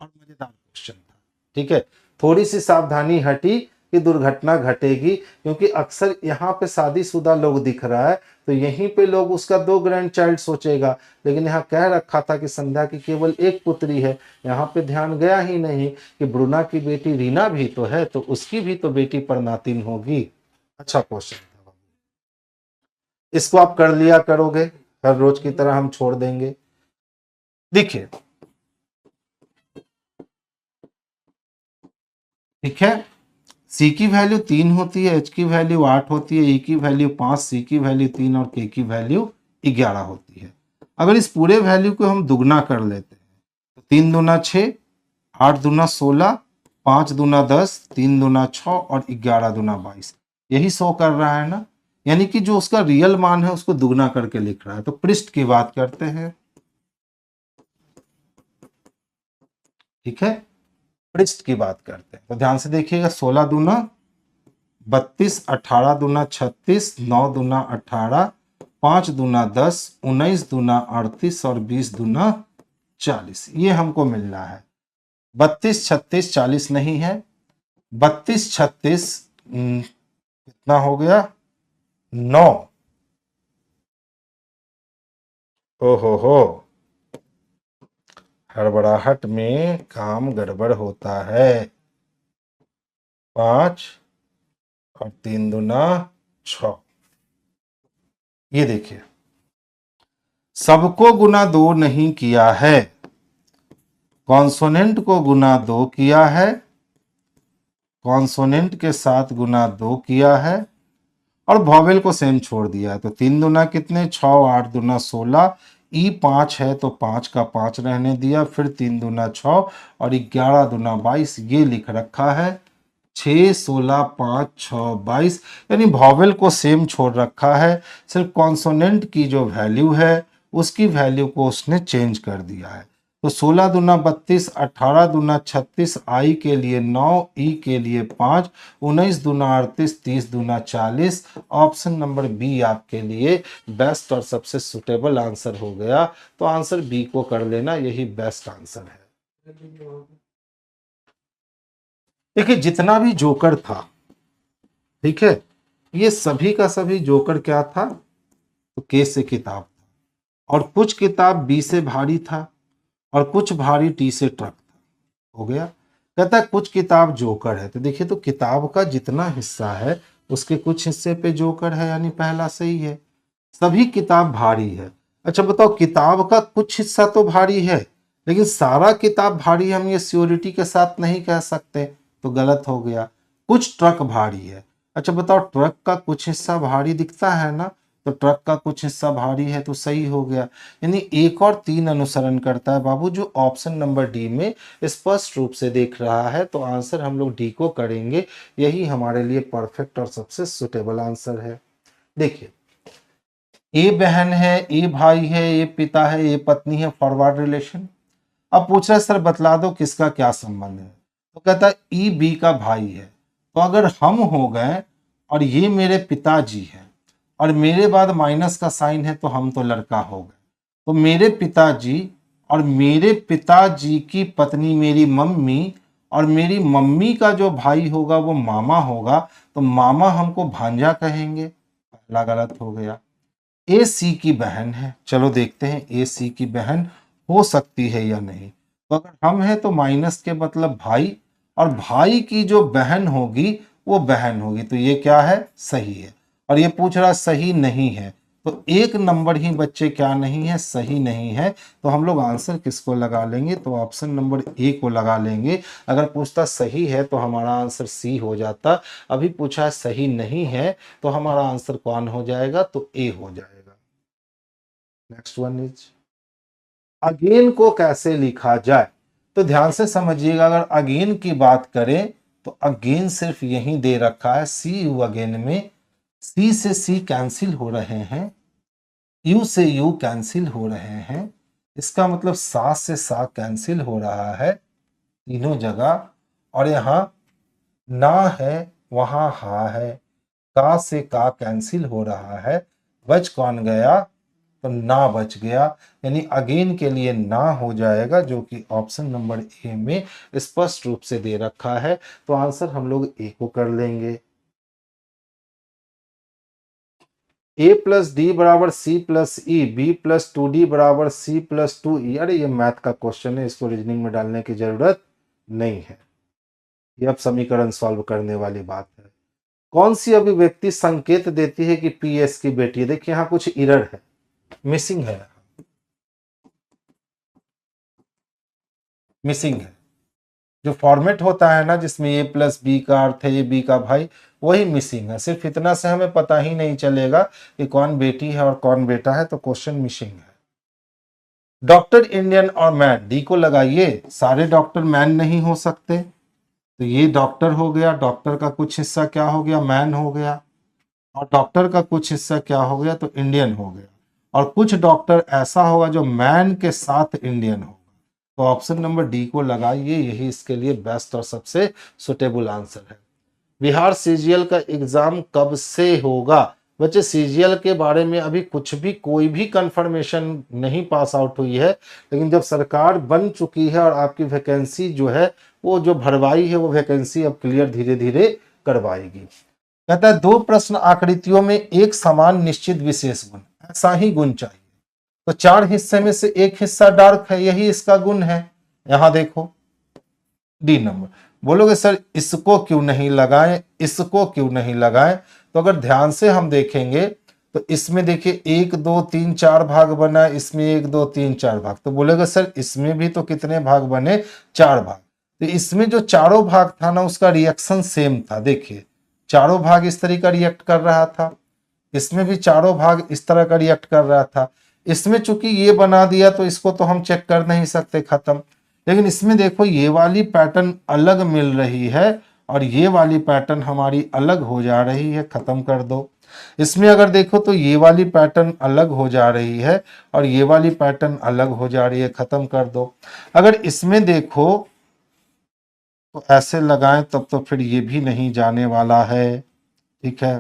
और मजेदार क्वेश्चन था, ठीक है। थोड़ी सी सावधानी हटी कि दुर्घटना घटेगी, क्योंकि अक्सर यहाँ पे शादीशुदा लोग दिख रहा है, तो यहीं पे लोग उसका दो ग्रैंड चाइल्ड सोचेगा, लेकिन यहाँ कह रखा था कि संध्या की केवल एक पुत्री है। यहाँ पे ध्यान गया ही नहीं कि ब्रुना की बेटी रीना भी तो है, तो उसकी भी तो बेटी परनातिन होगी। अच्छा क्वेश्चन था, इसको आप कर लिया करोगे, हर रोज की तरह हम छोड़ देंगे। देखिए ठीक है, सी की वैल्यू 3 होती है, एच की वैल्यू 8 होती है, ए की वैल्यू 5, सी की वैल्यू 3 और के की वैल्यू 11 होती है। अगर इस पूरे वैल्यू को हम दुगना कर लेते हैं तो 3 दूना 6, 8 दूना 16, 5 दूना 10, 3 दूना 6 और 11 दूना 22, यही 100 कर रहा है ना। यानी कि जो उसका रियल मान है उसको दुगना करके लिख रहा है। तो पृष्ठ की बात करते हैं, ठीक है, पृष्ठ की बात करते हैं। तो ध्यान से देखिएगा, 16 दूना 32, 18 दूना 36, 9 दूना 18, 5 दूना 10, 19 दूना 38 और 20 दूना 40, ये हमको मिल रहा है। 32, 36, 40 नहीं है, 32, 36 कितना हो गया? 9। हो, हड़बड़ाहट में काम गड़बड़ होता है। 5 और 3 दूना 6, ये देखिए सबको गुना 2 नहीं किया है, कॉन्सोनेंट को गुना 2 किया है, कॉन्सोनेंट के साथ गुना 2 किया है और वॉवेल को सेम छोड़ दिया है। तो 3 दूना कितने? 6, 8 दूना 16, ई 5 है तो 5 का 5 रहने दिया, फिर 3 दूना 6 और 11 दूना 22, ये लिख रखा है। 6, 16, 5, 6, 22, यानी वॉवेल को सेम छोड़ रखा है, सिर्फ कॉन्सोनेंट की जो वैल्यू है उसकी वैल्यू को उसने चेंज कर दिया है। तो 16 दूना 32, 18 दूना 36, आई के लिए 9, ई के लिए 5, 19 दूना 38, 30 दूना 40। ऑप्शन नंबर बी आपके लिए बेस्ट और सबसे सुटेबल आंसर हो गया। तो आंसर बी को कर लेना, यही बेस्ट आंसर है। देखिए जितना भी जोकर था, ठीक है, ये सभी का सभी जोकर क्या था? तो के से किताब था, और कुछ किताब बी से भारी था और कुछ भारी टी से ट्रक था। हो गया। कहता है कुछ किताब जोकर है, तो देखिए तो किताब का जितना हिस्सा है उसके कुछ हिस्से पे जोकर है, यानी पहला सही है। सभी किताब भारी है। अच्छा बताओ, किताब का कुछ हिस्सा तो भारी है, लेकिन सारा किताब भारी हम ये श्योरिटी के साथ नहीं कह सकते, तो गलत हो गया। कुछ ट्रक भारी है। अच्छा बताओ, ट्रक का कुछ हिस्सा भारी दिखता है ना, तो ट्रक का कुछ हिस्सा भारी है, तो सही हो गया। यानी एक और तीन अनुसरण करता है बाबू, जो ऑप्शन नंबर डी में स्पष्ट रूप से देख रहा है। तो आंसर हम लोग डी को करेंगे, यही हमारे लिए परफेक्ट और सबसे सुटेबल आंसर है। देखिए, ए बहन है, ए भाई है, ए पिता है, ए पत्नी है, फॉरवर्ड रिलेशन। अब पूछ रहा है सर बतला दो किसका क्या संबंध है, तो कहता है ई बी का भाई है। तो अगर हम हो गए और ये मेरे पिताजी हैं और मेरे बाद माइनस का साइन है तो हम तो लड़का हो गए। तो मेरे पिताजी और मेरे पिताजी की पत्नी मेरी मम्मी और मेरी मम्मी का जो भाई होगा वो मामा होगा, तो मामा हमको भांजा कहेंगे। पहला गलत हो गया। ए सी की बहन है, चलो देखते हैं ए सी की बहन हो सकती है या नहीं। तो अगर हम हैं तो माइनस के मतलब भाई, और भाई की जो बहन होगी वो बहन होगी, तो ये क्या है, सही है। और ये पूछ रहा सही नहीं है, तो एक नंबर ही बच्चे क्या नहीं है, सही नहीं है। तो हम लोग आंसर किसको लगा लेंगे, तो ऑप्शन नंबर ए को लगा लेंगे। अगर पूछता सही है तो हमारा आंसर सी हो जाता। अभी पूछा है सही नहीं है, तो हमारा आंसर कौन हो जाएगा, तो ए हो जाएगा। नेक्स्ट वन इज अगेन को कैसे लिखा जाए। तो ध्यान से समझिएगा, अगर अगेन की बात करें तो अगेन सिर्फ यही दे रखा है सी यू अगेन में, सी से सी कैंसिल हो रहे हैं, यू से यू कैंसिल हो रहे हैं, इसका मतलब सा से सा कैंसिल हो रहा है तीनों जगह। और यहां ना है वहां हा है, का से का कैंसिल हो रहा है, बच कौन गया, तो ना बच गया। यानी अगेन के लिए ना हो जाएगा, जो कि ऑप्शन नंबर ए में स्पष्ट रूप से दे रखा है। तो आंसर हम लोग ए को कर लेंगे। ए प्लस डी बराबर सी प्लस ई, बी प्लस टू डी बराबर सी प्लस टू ई। अरे ये मैथ का क्वेश्चन है, इसको रीजनिंग में डालने की जरूरत नहीं है, ये अब समीकरण सॉल्व करने वाली बात है। कौन सी अभिव्यक्ति संकेत देती है कि पी एस की बेटी है। देखिए यहाँ कुछ एरर है, मिसिंग है, मिसिंग है। जो फॉर्मेट होता है ना जिसमें ए प्लस बी का अर्थ है ये बी का भाई, वही मिसिंग है। सिर्फ इतना से हमें पता ही नहीं चलेगा कि कौन बेटी है और कौन बेटा है, तो क्वेश्चन मिसिंग है। डॉक्टर इंडियन और मैन, डी को लगाइए, सारे डॉक्टर मैन नहीं हो सकते, तो ये डॉक्टर हो गया, डॉक्टर का कुछ हिस्सा क्या हो गया, मैन हो गया, और डॉक्टर का कुछ हिस्सा क्या हो गया, तो इंडियन हो गया। और कुछ डॉक्टर ऐसा होगा जो मैन के साथ इंडियन होगा। तो ऑप्शन नंबर डी को लगाइए, यही इसके लिए बेस्ट और सबसे सुटेबल आंसर है। बिहार सीजीएल का एग्जाम कब से होगा। बच्चे सीजीएल के बारे में अभी कुछ भी कोई भी कंफर्मेशन नहीं पास आउट हुई है, लेकिन जब सरकार बन चुकी है और आपकी वैकेंसी जो है वो जो भरवाई है वो वैकेंसी अब क्लियर धीरे धीरे करवाएगी। कहता है दो प्रश्न आकृतियों में एक समान निश्चित विशेष गुण, ऐसा ही गुण चाहिए। तो चार हिस्से में से एक हिस्सा डार्क है, यही इसका गुण है। यहां देखो डी नंबर। बोलोगे सर इसको क्यों नहीं लगाएं, इसको क्यों नहीं लगाएं, तो अगर ध्यान से हम देखेंगे तो इसमें देखिए 1 2 3 4 भाग बना, इसमें 1 2 3 4 भाग, तो बोलेगा सर इसमें भी तो कितने भाग बने, 4 भाग। तो इसमें जो चारों भाग था ना उसका रिएक्शन सेम था। देखिए चारों भाग इस तरह का रिएक्ट कर रहा था, इसमें भी चारों भाग इस तरह का रिएक्ट कर रहा था। इसमें चूंकि ये बना दिया तो इसको तो हम चेक कर नहीं सकते, खत्म। लेकिन इसमें देखो ये वाली पैटर्न अलग मिल रही है और ये वाली पैटर्न हमारी अलग हो जा रही है, खत्म कर दो। इसमें अगर देखो तो ये वाली पैटर्न अलग हो जा रही है और ये वाली पैटर्न अलग हो जा रही है, खत्म कर दो। अगर इसमें देखो तो ऐसे लगाएं तब तो फिर ये भी नहीं जाने वाला है, ठीक है।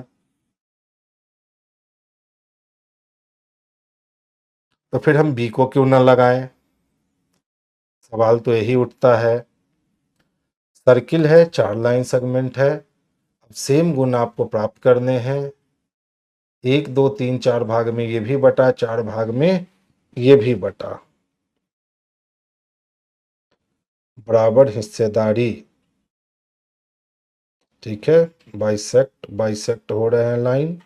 तो फिर हम बी को क्यों ना लगाएं, सवाल तो यही उठता है। सर्किल है, 4 लाइन सेगमेंट है, अब सेम गुण आपको प्राप्त करने हैं। 1 2 3 4 भाग में ये भी बटा, 4 भाग में ये भी बटा, बराबर हिस्सेदारी, ठीक है। बाइसेक्ट बाइसेक्ट हो रहे हैं लाइन,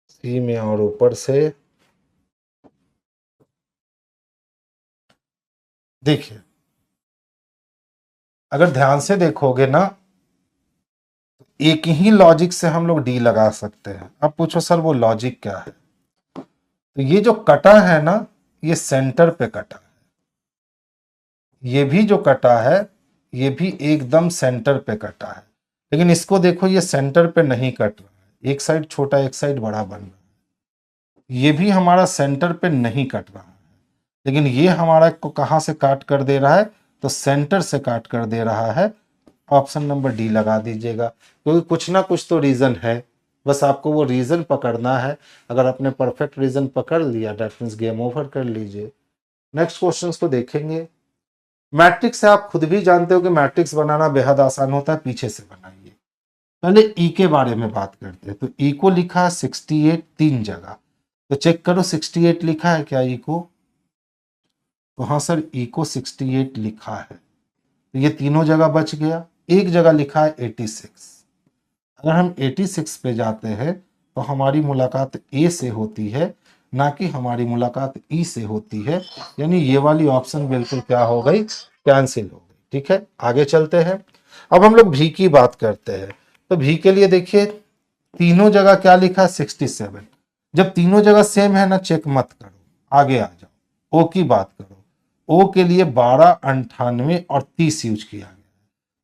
सी में और ऊपर से। देखिए अगर ध्यान से देखोगे ना एक ही लॉजिक से हम लोग डी लगा सकते हैं। अब पूछो सर वो लॉजिक क्या है, तो ये जो कटा है ना ये सेंटर पे कटा है, ये भी जो कटा है ये भी एकदम सेंटर पे कटा है। लेकिन इसको देखो ये सेंटर पे नहीं कट रहा है, एक साइड छोटा एक साइड बड़ा बन रहा है। ये भी हमारा सेंटर पे नहीं कट रहा है, लेकिन ये हमारा को कहाँ से काट कर दे रहा है, तो सेंटर से काट कर दे रहा है। ऑप्शन नंबर डी लगा दीजिएगा, क्योंकि कुछ ना कुछ तो रीजन है, बस आपको वो रीजन पकड़ना है। अगर आपने परफेक्ट रीजन पकड़ लिया दैट मीन्स गेम ओवर कर लीजिए। नेक्स्ट क्वेश्चन को देखेंगे। मैट्रिक्स से आप खुद भी जानते हो कि मैट्रिक्स बनाना बेहद आसान होता है, पीछे से बनाइए। पहले ई के बारे में बात करते हैं। तो ई को लिखा है 68 तीन जगह, तो चेक करो 68 लिखा है क्या ई को, तो हाँ सर ई को 68 लिखा है, तो ये तीनों जगह बच गया। एक जगह लिखा है 86। अगर हम 86 पे जाते हैं तो हमारी मुलाकात ए से होती है, ना कि हमारी मुलाकात ई से होती है, यानी ये वाली ऑप्शन बिल्कुल क्या हो गई, कैंसिल हो गई। ठीक है, आगे चलते हैं। अब हम लोग भी की बात करते हैं। तो भी के लिए देखिए तीनों जगह क्या लिखा है 67। जब तीनों जगह सेम है ना, चेक मत करो, आगे आ जाओ। ओ की बात करो, ओ के लिए 12, 98 और 30 यूज किया गया।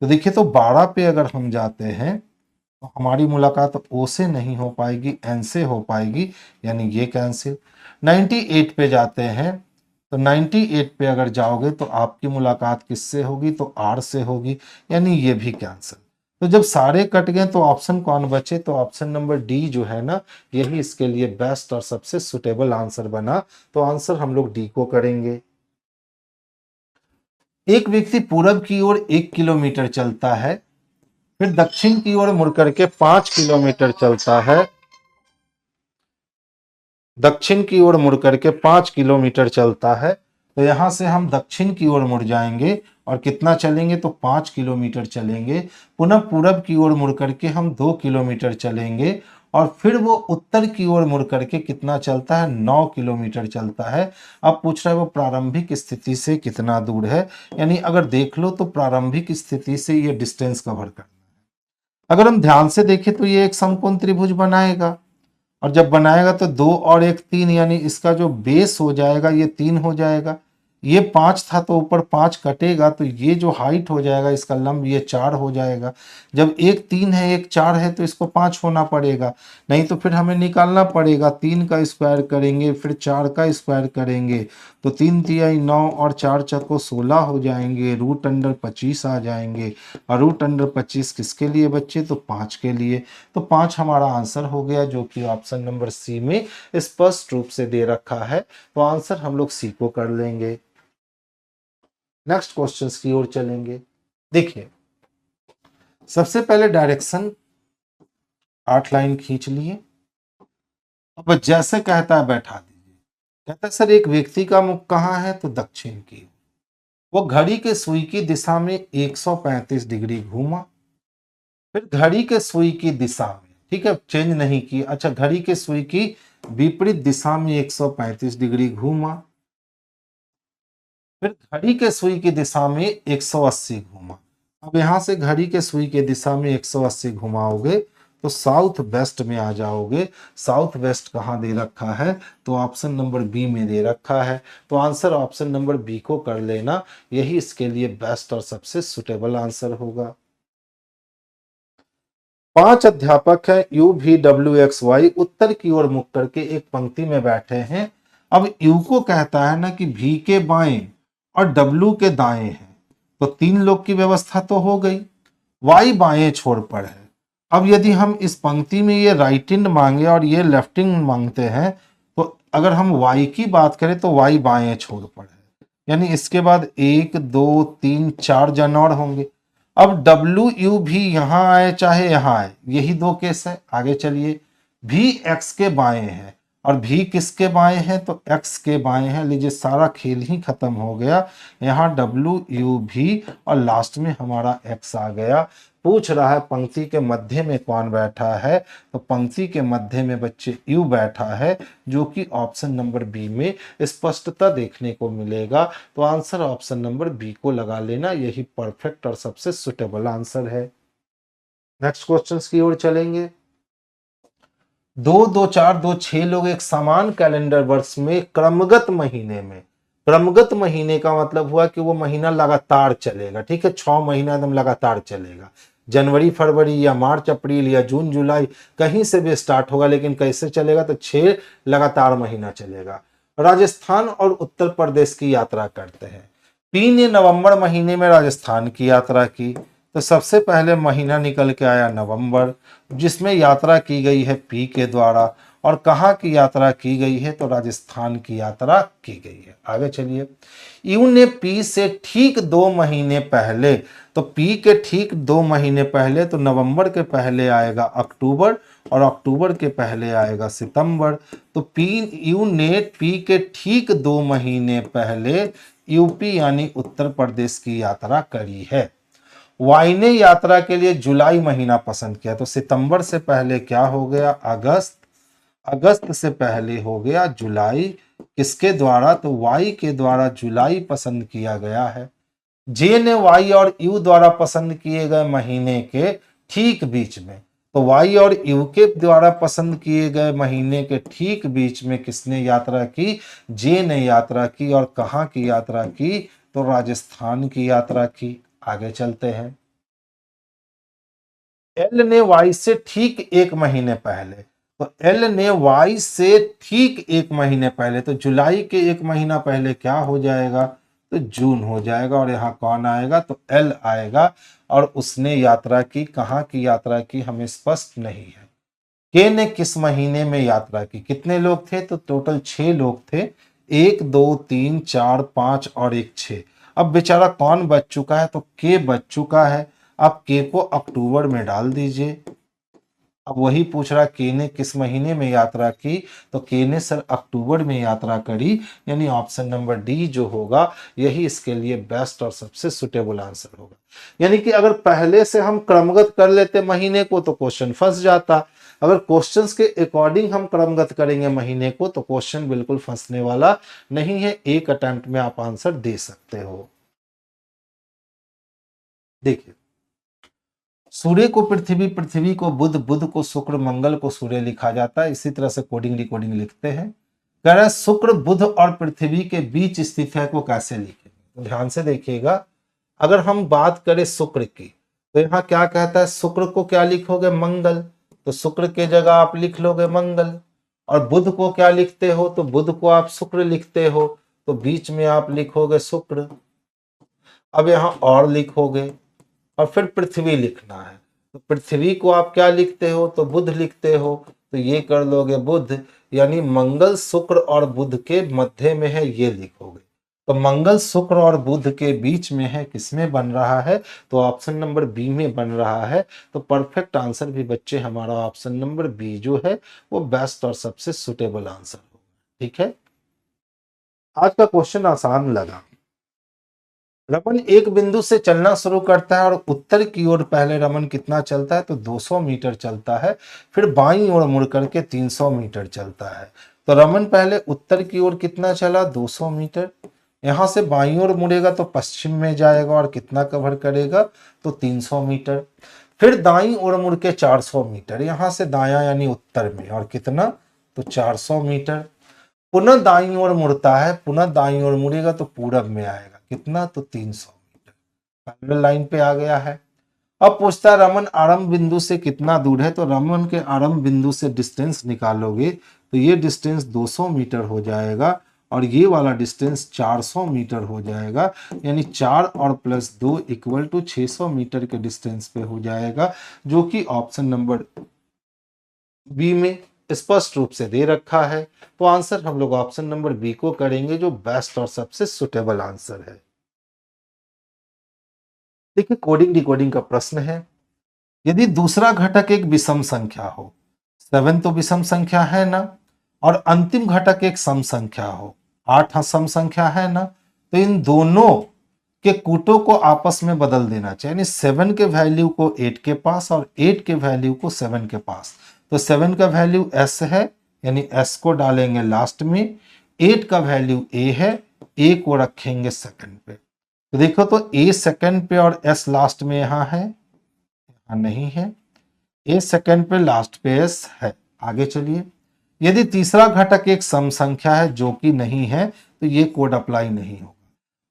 तो देखिए तो 12 पे अगर हम जाते हैं तो हमारी मुलाकात ओ से नहीं हो पाएगी, एन से हो पाएगी, यानी ये कैंसिल। 98 पे जाते हैं, तो 98 पे अगर जाओगे तो आपकी मुलाकात किससे होगी, तो आर से होगी, यानी ये भी कैंसिल। तो जब सारे कट गए तो ऑप्शन कौन बचे, तो ऑप्शन नंबर डी जो है ना, यही इसके लिए बेस्ट और सबसे सुटेबल आंसर बना। तो आंसर हम लोग डी को करेंगे। एक व्यक्ति पूरब की ओर 1 किलोमीटर चलता है, फिर दक्षिण की ओर मुड़ करके 5 किलोमीटर चलता है, दक्षिण की ओर मुड़ करके 5 किलोमीटर चलता है। तो यहां से हम दक्षिण की ओर मुड़ जाएंगे और कितना चलेंगे, तो 5 किलोमीटर चलेंगे। पुनः पूरब की ओर मुड़ करके हम 2 किलोमीटर चलेंगे और फिर वो उत्तर की ओर मुड़ करके कितना चलता है, 9 किलोमीटर चलता है। अब पूछ रहा है वो प्रारंभिक स्थिति से कितना दूर है, यानी अगर देख लो तो प्रारंभिक स्थिति से ये डिस्टेंस कवर कर। अगर हम ध्यान से देखें तो ये एक समकोण त्रिभुज बनाएगा, और जब बनाएगा तो 2 और 1 3, यानी इसका जो बेस हो जाएगा ये 3 हो जाएगा। ये 5 था तो ऊपर 5 कटेगा, तो ये जो हाइट हो जाएगा इसका लंब ये 4 हो जाएगा। जब एक 3 है एक 4 है तो इसको 5 होना पड़ेगा, नहीं तो फिर हमें निकालना पड़ेगा। 3 का स्क्वायर करेंगे फिर 4 का स्क्वायर करेंगे, तो 3 तिहाई 9 और 4 चौको 16 हो जाएंगे, रूट अंडर 25 आ जाएंगे। और रूट अंडर 25 किसके लिए बच्चे, तो 5 के लिए। तो 5 हमारा आंसर हो गया, जो कि ऑप्शन नंबर सी में स्पष्ट रूप से दे रखा है। तो आंसर हम लोग सी को कर लेंगे। नेक्स्ट क्वेश्चंस की ओर चलेंगे। देखिए सबसे पहले डायरेक्शन 8 लाइन खींच लिए। अब जैसे कहता है बैठा दीजिए। कहता है सर एक व्यक्ति का मुख कहाँ है, तो दक्षिण की। वो घड़ी के सुई की दिशा में 135 डिग्री घूमा, फिर घड़ी के सुई की दिशा में, ठीक है चेंज नहीं की, अच्छा घड़ी के सुई की विपरीत दिशा में 135 डिग्री घूमा, फिर घड़ी के सुई की दिशा में 180 घूमा। अब यहां से घड़ी के सुई के दिशा में 180 घुमाओगे तो साउथ वेस्ट में आ जाओगे। साउथ वेस्ट कहाँ दे रखा है, तो ऑप्शन नंबर बी में दे रखा है। तो आंसर ऑप्शन नंबर बी को कर लेना, यही इसके लिए बेस्ट और सबसे सुटेबल आंसर होगा। 5 अध्यापक हैं U V W X Y, उत्तर की ओर मुख करके एक पंक्ति में बैठे हैं। अब यू को कहता है ना कि भी के बाएं और डब्ल्यू के दाएं हैं, तो 3 लोग की व्यवस्था तो हो गई। वाई बाएं छोर पर है। अब यदि हम इस पंक्ति में ये राइट इंड मांगे और ये लेफ्ट इंड मांगते हैं, तो अगर हम वाई की बात करें तो वाई बाएं छोर पर है, यानी इसके बाद 1 2 3 4 जन और होंगे। अब डब्ल्यू यू भी यहां आए चाहे यहां आए, यही 2 केस है। आगे चलिए, भी एक्स के बाएं है और भी किसके बाएं है, तो एक्स के बाएं है। लीजिए सारा खेल ही खत्म हो गया। यहाँ डब्ल्यू यू भी और लास्ट में हमारा एक्स आ गया। पूछ रहा है पंक्ति के मध्य में कौन बैठा है, तो पंक्ति के मध्य में बच्चे यू बैठा है, जो कि ऑप्शन नंबर बी में स्पष्टता देखने को मिलेगा। तो आंसर ऑप्शन नंबर बी को लगा लेना, यही परफेक्ट और सबसे सुटेबल आंसर है। नेक्स्ट क्वेश्चन की ओर चलेंगे। 2 2 4 2 6 लोग एक समान कैलेंडर वर्ष में क्रमगत महीने में, क्रमगत महीने का मतलब हुआ कि वो महीना लगातार चलेगा, ठीक है 6 महीना एकदम लगातार चलेगा। जनवरी फरवरी या मार्च अप्रैल या जून जुलाई कहीं से भी स्टार्ट होगा, लेकिन कैसे चलेगा, तो 6 लगातार महीना चलेगा। राजस्थान और उत्तर प्रदेश की यात्रा करते हैं। पी ने नवंबर महीने में राजस्थान की यात्रा की, तो सबसे पहले महीना निकल के आया नवंबर, जिसमें यात्रा की गई है पी के द्वारा। और कहाँ की यात्रा की गई है, तो राजस्थान की यात्रा की गई है। आगे चलिए। यू ने पी से ठीक 2 महीने पहले, तो पी के ठीक 2 महीने पहले, तो नवंबर के पहले आएगा अक्टूबर और अक्टूबर के पहले आएगा सितंबर। तो पी यू ने पी के ठीक 2 महीने पहले यूपी यानी उत्तर प्रदेश की यात्रा करी है। वाई ने यात्रा के लिए जुलाई महीना पसंद किया, तो सितंबर से पहले क्या हो गया, अगस्त, अगस्त से पहले हो गया जुलाई। किसके द्वारा, तो वाई के द्वारा जुलाई पसंद किया गया है। जे ने वाई और यू द्वारा पसंद किए गए महीने के ठीक बीच में, तो वाई और यू के द्वारा पसंद किए गए महीने के ठीक बीच में किसने यात्रा की, जे ने यात्रा की। और कहाँ की यात्रा की, तो राजस्थान की यात्रा की। आगे चलते हैं। एल ने वाई से ठीक 1 महीने पहले, तो एल ने वाई से ठीक 1 महीने पहले, तो जुलाई के 1 महीना पहले क्या हो जाएगा, तो जून हो जाएगा। और यहाँ कौन आएगा, तो एल आएगा। और उसने यात्रा की, कहाँ की यात्रा की हमें स्पष्ट नहीं है। के ने किस महीने में यात्रा की, कितने लोग थे, तो टोटल 6 लोग थे, 1 2 3 4 5 और एक 6। अब बेचारा कौन बच चुका है, तो के बच चुका है। अब के को अक्टूबर में डाल दीजिए। अब वही पूछ रहा के ने किस महीने में यात्रा की, तो के ने सर अक्टूबर में यात्रा करी, यानी ऑप्शन नंबर डी जो होगा यही इसके लिए बेस्ट और सबसे सुटेबल आंसर होगा। यानी कि अगर पहले से हम क्रमगत कर लेते महीने को तो क्वेश्चन फंस जाता। अगर क्वेश्चंस के अकॉर्डिंग हम क्रमगत करेंगे महीने को तो क्वेश्चन बिल्कुल फंसने वाला नहीं है। एक अटेम्प्ट में आप आंसर दे सकते हो। देखिए, सूर्य को पृथ्वी, पृथ्वी को बुध, बुध को शुक्र, मंगल को सूर्य लिखा जाता है। इसी तरह से कोडिंग डिकोडिंग लिखते हैं। कह रहा है शुक्र बुध और पृथ्वी के बीच स्थित है को कैसे लिखेंगे, तो ध्यान से देखिएगा। अगर हम बात करें शुक्र की, तो यहाँ क्या कहता है, शुक्र को क्या लिखोगे, मंगल, तो शुक्र के जगह आप लिख लोगे मंगल। और बुध को क्या लिखते हो, तो बुध को आप शुक्र लिखते हो, तो बीच में आप लिखोगे शुक्र। अब यहाँ और लिखोगे और फिर पृथ्वी लिखना है, तो पृथ्वी को आप क्या लिखते हो, तो बुध लिखते हो, तो ये कर लोगे बुध। यानी मंगल शुक्र और बुध के मध्य में है, ये लिखोगे। तो मंगल शुक्र और बुध के बीच में है, किसमें बन रहा है, तो ऑप्शन नंबर बी में बन रहा है। तो परफेक्ट आंसर भी बच्चे हमारा ऑप्शन नंबर बी जो है वो बेस्ट और सबसे सुटेबल आंसर होगा। ठीक है, आज का क्वेश्चन आसान लगा। रमन एक बिंदु से चलना शुरू करता है और उत्तर की ओर पहले रमन कितना चलता है, तो 200 मीटर चलता है। फिर बाईं ओर मुड़ करके 300 मीटर चलता है। तो रमन पहले उत्तर की ओर कितना चला, 200 मीटर। यहां से बाईं ओर मुड़ेगा तो पश्चिम में जाएगा और कितना कवर करेगा, तो 300 मीटर। फिर दाईं ओर मुड़ के 400 मीटर, यहां से दायां यानी उत्तर में, और कितना, तो 400 मीटर। पुनः दाईं ओर मुड़ता है, पुनः दाईं ओर मुड़ेगा तो पूरब में आएगा, कितना, तो 300 मीटर। पैरेलल लाइन पे आ गया है। अब पूछता है रमन आरंभ बिंदु से कितना दूर है, तो रमन के आरंभ बिंदु से डिस्टेंस निकालोगे तो ये डिस्टेंस 200 मीटर हो जाएगा और ये वाला डिस्टेंस 400 मीटर हो जाएगा। यानी 4 और प्लस 2 इक्वल टू 600 मीटर के डिस्टेंस पे हो जाएगा, जो कि ऑप्शन नंबर बी में स्पष्ट रूप से दे रखा है। तो आंसर हम लोग ऑप्शन नंबर बी को करेंगे, जो बेस्ट और सबसे सुटेबल आंसर है। देखिए, कोडिंग डिकोडिंग का प्रश्न है। यदि दूसरा घटक एक विषम संख्या हो, 7 तो विषम संख्या है ना, और अंतिम घटक एक सम संख्या हो, 8 सम संख्या है ना, तो इन दोनों के कूटों को आपस में बदल देना चाहिए। यानी 7 के वैल्यू को 8 के पास और 8 के वैल्यू को 7 के पास। तो 7 का वैल्यू s है, यानी s को डालेंगे लास्ट में। 8 का वैल्यू a है, a को रखेंगे सेकंड पे। तो देखो, तो a सेकंड पे और s लास्ट में यहाँ है, यहाँ नहीं है। a सेकंड पे लास्ट पे s है। आगे चलिए। यदि तीसरा घटक एक सम संख्या है, जो कि नहीं है, तो ये कोड अप्लाई नहीं होगा।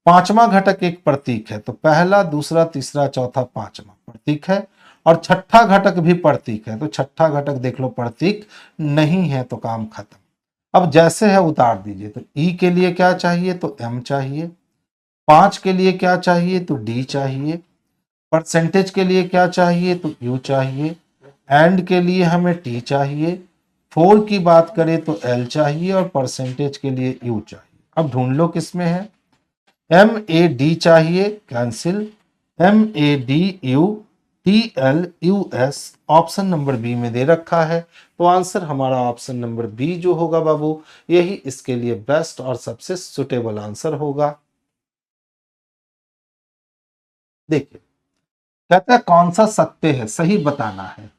पांचवा घटक एक प्रतीक है, तो पहला, दूसरा, तीसरा, चौथा, पांचवा प्रतीक है। और छठा घटक भी प्रतीक है, तो छठा घटक देख लो प्रतीक नहीं है तो काम खत्म। अब जैसे है उतार दीजिए। तो ई के लिए क्या चाहिए, तो एम चाहिए। 5 के लिए क्या चाहिए, तो डी चाहिए। परसेंटेज के लिए क्या चाहिए, तो यू चाहिए। एंड के लिए हमें टी चाहिए। 4 की बात करें तो एल चाहिए और परसेंटेज के लिए यू चाहिए। अब ढूंढ लो किसमें है। एम ए डी चाहिए, cancel. M A D U T L U S option number B में दे रखा है, तो आंसर हमारा ऑप्शन नंबर बी जो होगा बाबू, यही इसके लिए बेस्ट और सबसे सुटेबल आंसर होगा। देखिए कहता है कौन सा सत्य है, सही बताना है।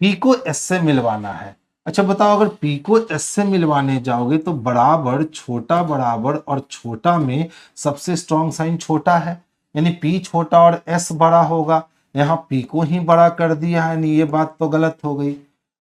पी को एस से मिलवाना है। अच्छा बताओ, अगर पी को एस से मिलवाने जाओगे तो बराबर छोटा बराबर और छोटा में सबसे स्ट्रॉन्ग साइन छोटा है, यानी पी छोटा और एस बड़ा होगा। यहाँ पी को ही बड़ा कर दिया है, यानी ये बात तो गलत हो गई।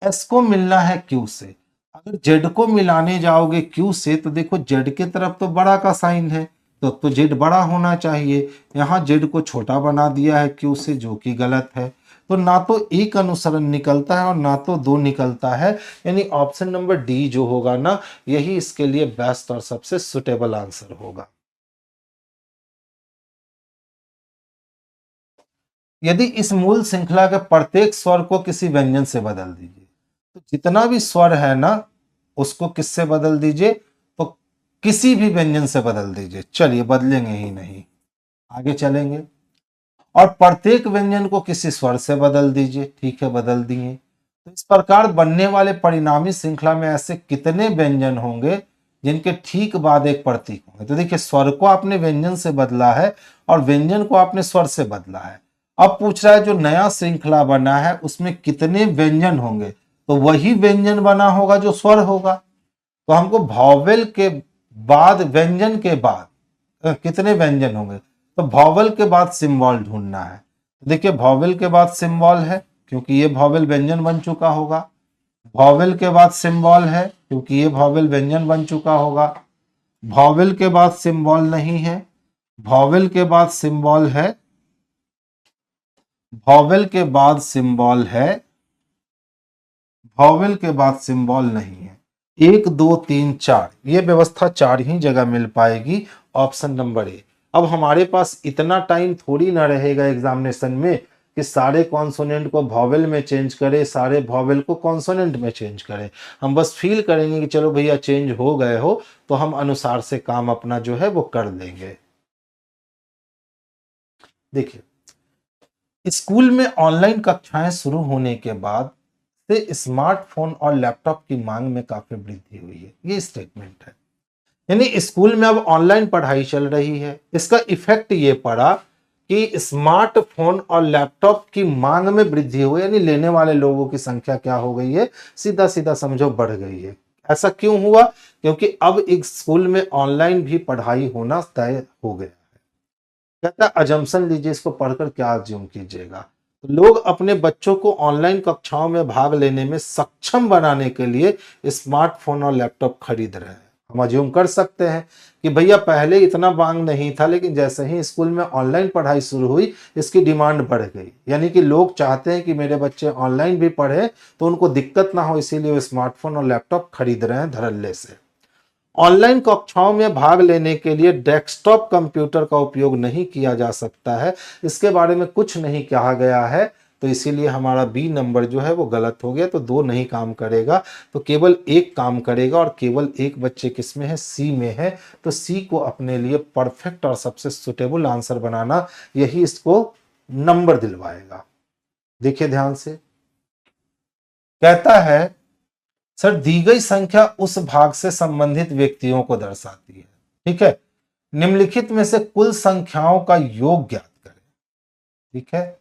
एस को मिलना है क्यू से। अगर जेड को मिलाने जाओगे क्यू से तो देखो जेड की तरफ तो बड़ा का साइन है, तो जेड बड़ा होना चाहिए। यहाँ जेड को छोटा बना दिया है क्यू से, जो कि गलत है। तो ना तो एक अनुसरण निकलता है और ना तो दो निकलता है, यानी ऑप्शन नंबर डी जो होगा ना, यही इसके लिए बेस्ट और सबसे सुटेबल आंसर होगा। यदि इस मूल श्रृंखला के प्रत्येक स्वर को किसी व्यंजन से बदल दीजिए, तो जितना भी स्वर है ना उसको किससे बदल दीजिए, तो किसी भी व्यंजन से बदल दीजिए। चलिए बदलेंगे ही नहीं, आगे चलेंगे। और प्रत्येक व्यंजन को किसी स्वर से बदल दीजिए, ठीक है बदल दिए। तो इस प्रकार बनने वाले परिणामी श्रृंखला में ऐसे कितने व्यंजन होंगे जिनके ठीक बाद एक प्रतीक होंगे। तो देखिए स्वर को आपने व्यंजन से बदला है और व्यंजन को आपने स्वर से बदला है। अब पूछ रहा है जो नया श्रृंखला बना है उसमें कितने व्यंजन होंगे, तो वही व्यंजन बना होगा जो स्वर होगा। तो हमको वॉवेल के बाद व्यंजन के बाद कितने व्यंजन होंगे, तो वॉवेल के बाद सिंबल ढूंढना है। तो देखिए वॉवेल के बाद सिंबल है क्योंकि ये वॉवेल व्यंजन बन चुका होगा। वॉवेल के बाद सिंबल है क्योंकि ये वॉवेल व्यंजन बन चुका होगा। वॉवेल के बाद सिंबल नहीं है, वॉवेल के बाद सिंबल है, वॉवेल के बाद सिंबल है, वॉवेल के बाद सिंबल नहीं है। 1 2 3 4 ये व्यवस्था 4 ही जगह मिल पाएगी, ऑप्शन नंबर ए। अब हमारे पास इतना टाइम थोड़ी ना रहेगा एग्जामिनेशन में कि सारे कॉन्सोनेंट को वॉवेल में चेंज करें, सारे वॉवेल को कॉन्सोनेंट में चेंज करें। हम बस फील करेंगे कि चलो भैया चेंज हो गए हो, तो हम अनुसार से काम अपना जो है वो कर लेंगे। देखिए स्कूल में ऑनलाइन कक्षाएं शुरू होने के बाद से स्मार्टफोन और लैपटॉप की मांग में काफी वृद्धि हुई है, ये स्टेटमेंट है। यानी स्कूल में अब ऑनलाइन पढ़ाई चल रही है, इसका इफेक्ट ये पड़ा कि स्मार्टफोन और लैपटॉप की मांग में वृद्धि हुई, यानी लेने वाले लोगों की संख्या क्या हो गई है, सीधा सीधा समझो बढ़ गई है। ऐसा क्यों हुआ, क्योंकि अब एक स्कूल में ऑनलाइन भी पढ़ाई होना तय हो गया। कहता है अजम्पशन लीजिए, इसको पढ़कर क्या अज्यूम कीजिएगा। तो लोग अपने बच्चों को ऑनलाइन कक्षाओं में भाग लेने में सक्षम बनाने के लिए स्मार्टफोन और लैपटॉप खरीद रहे हैं। हम अज्यूम कर सकते हैं कि भैया पहले इतना मांग नहीं था, लेकिन जैसे ही स्कूल में ऑनलाइन पढ़ाई शुरू हुई इसकी डिमांड बढ़ गई। यानी कि लोग चाहते हैं कि मेरे बच्चे ऑनलाइन भी पढ़े तो उनको दिक्कत ना हो, इसीलिए वो स्मार्टफोन और लैपटॉप खरीद रहे हैं धड़ल्ले से। ऑनलाइन कक्षाओं में भाग लेने के लिए डेस्कटॉप कंप्यूटर का उपयोग नहीं किया जा सकता है, इसके बारे में कुछ नहीं कहा गया है, तो इसीलिए हमारा बी नंबर जो है वो गलत हो गया। तो 2 नहीं काम करेगा, तो केवल 1 काम करेगा और केवल एक बच्चे किस में है, सी में है। तो सी को अपने लिए परफेक्ट और सबसे सुटेबल आंसर बनाना, यही इसको नंबर दिलवाएगा। देखिए ध्यान से, कहता है सर दी गई संख्या उस भाग से संबंधित व्यक्तियों को दर्शाती है, ठीक है। निम्नलिखित में से कुल संख्याओं का योग ज्ञात करें, ठीक है।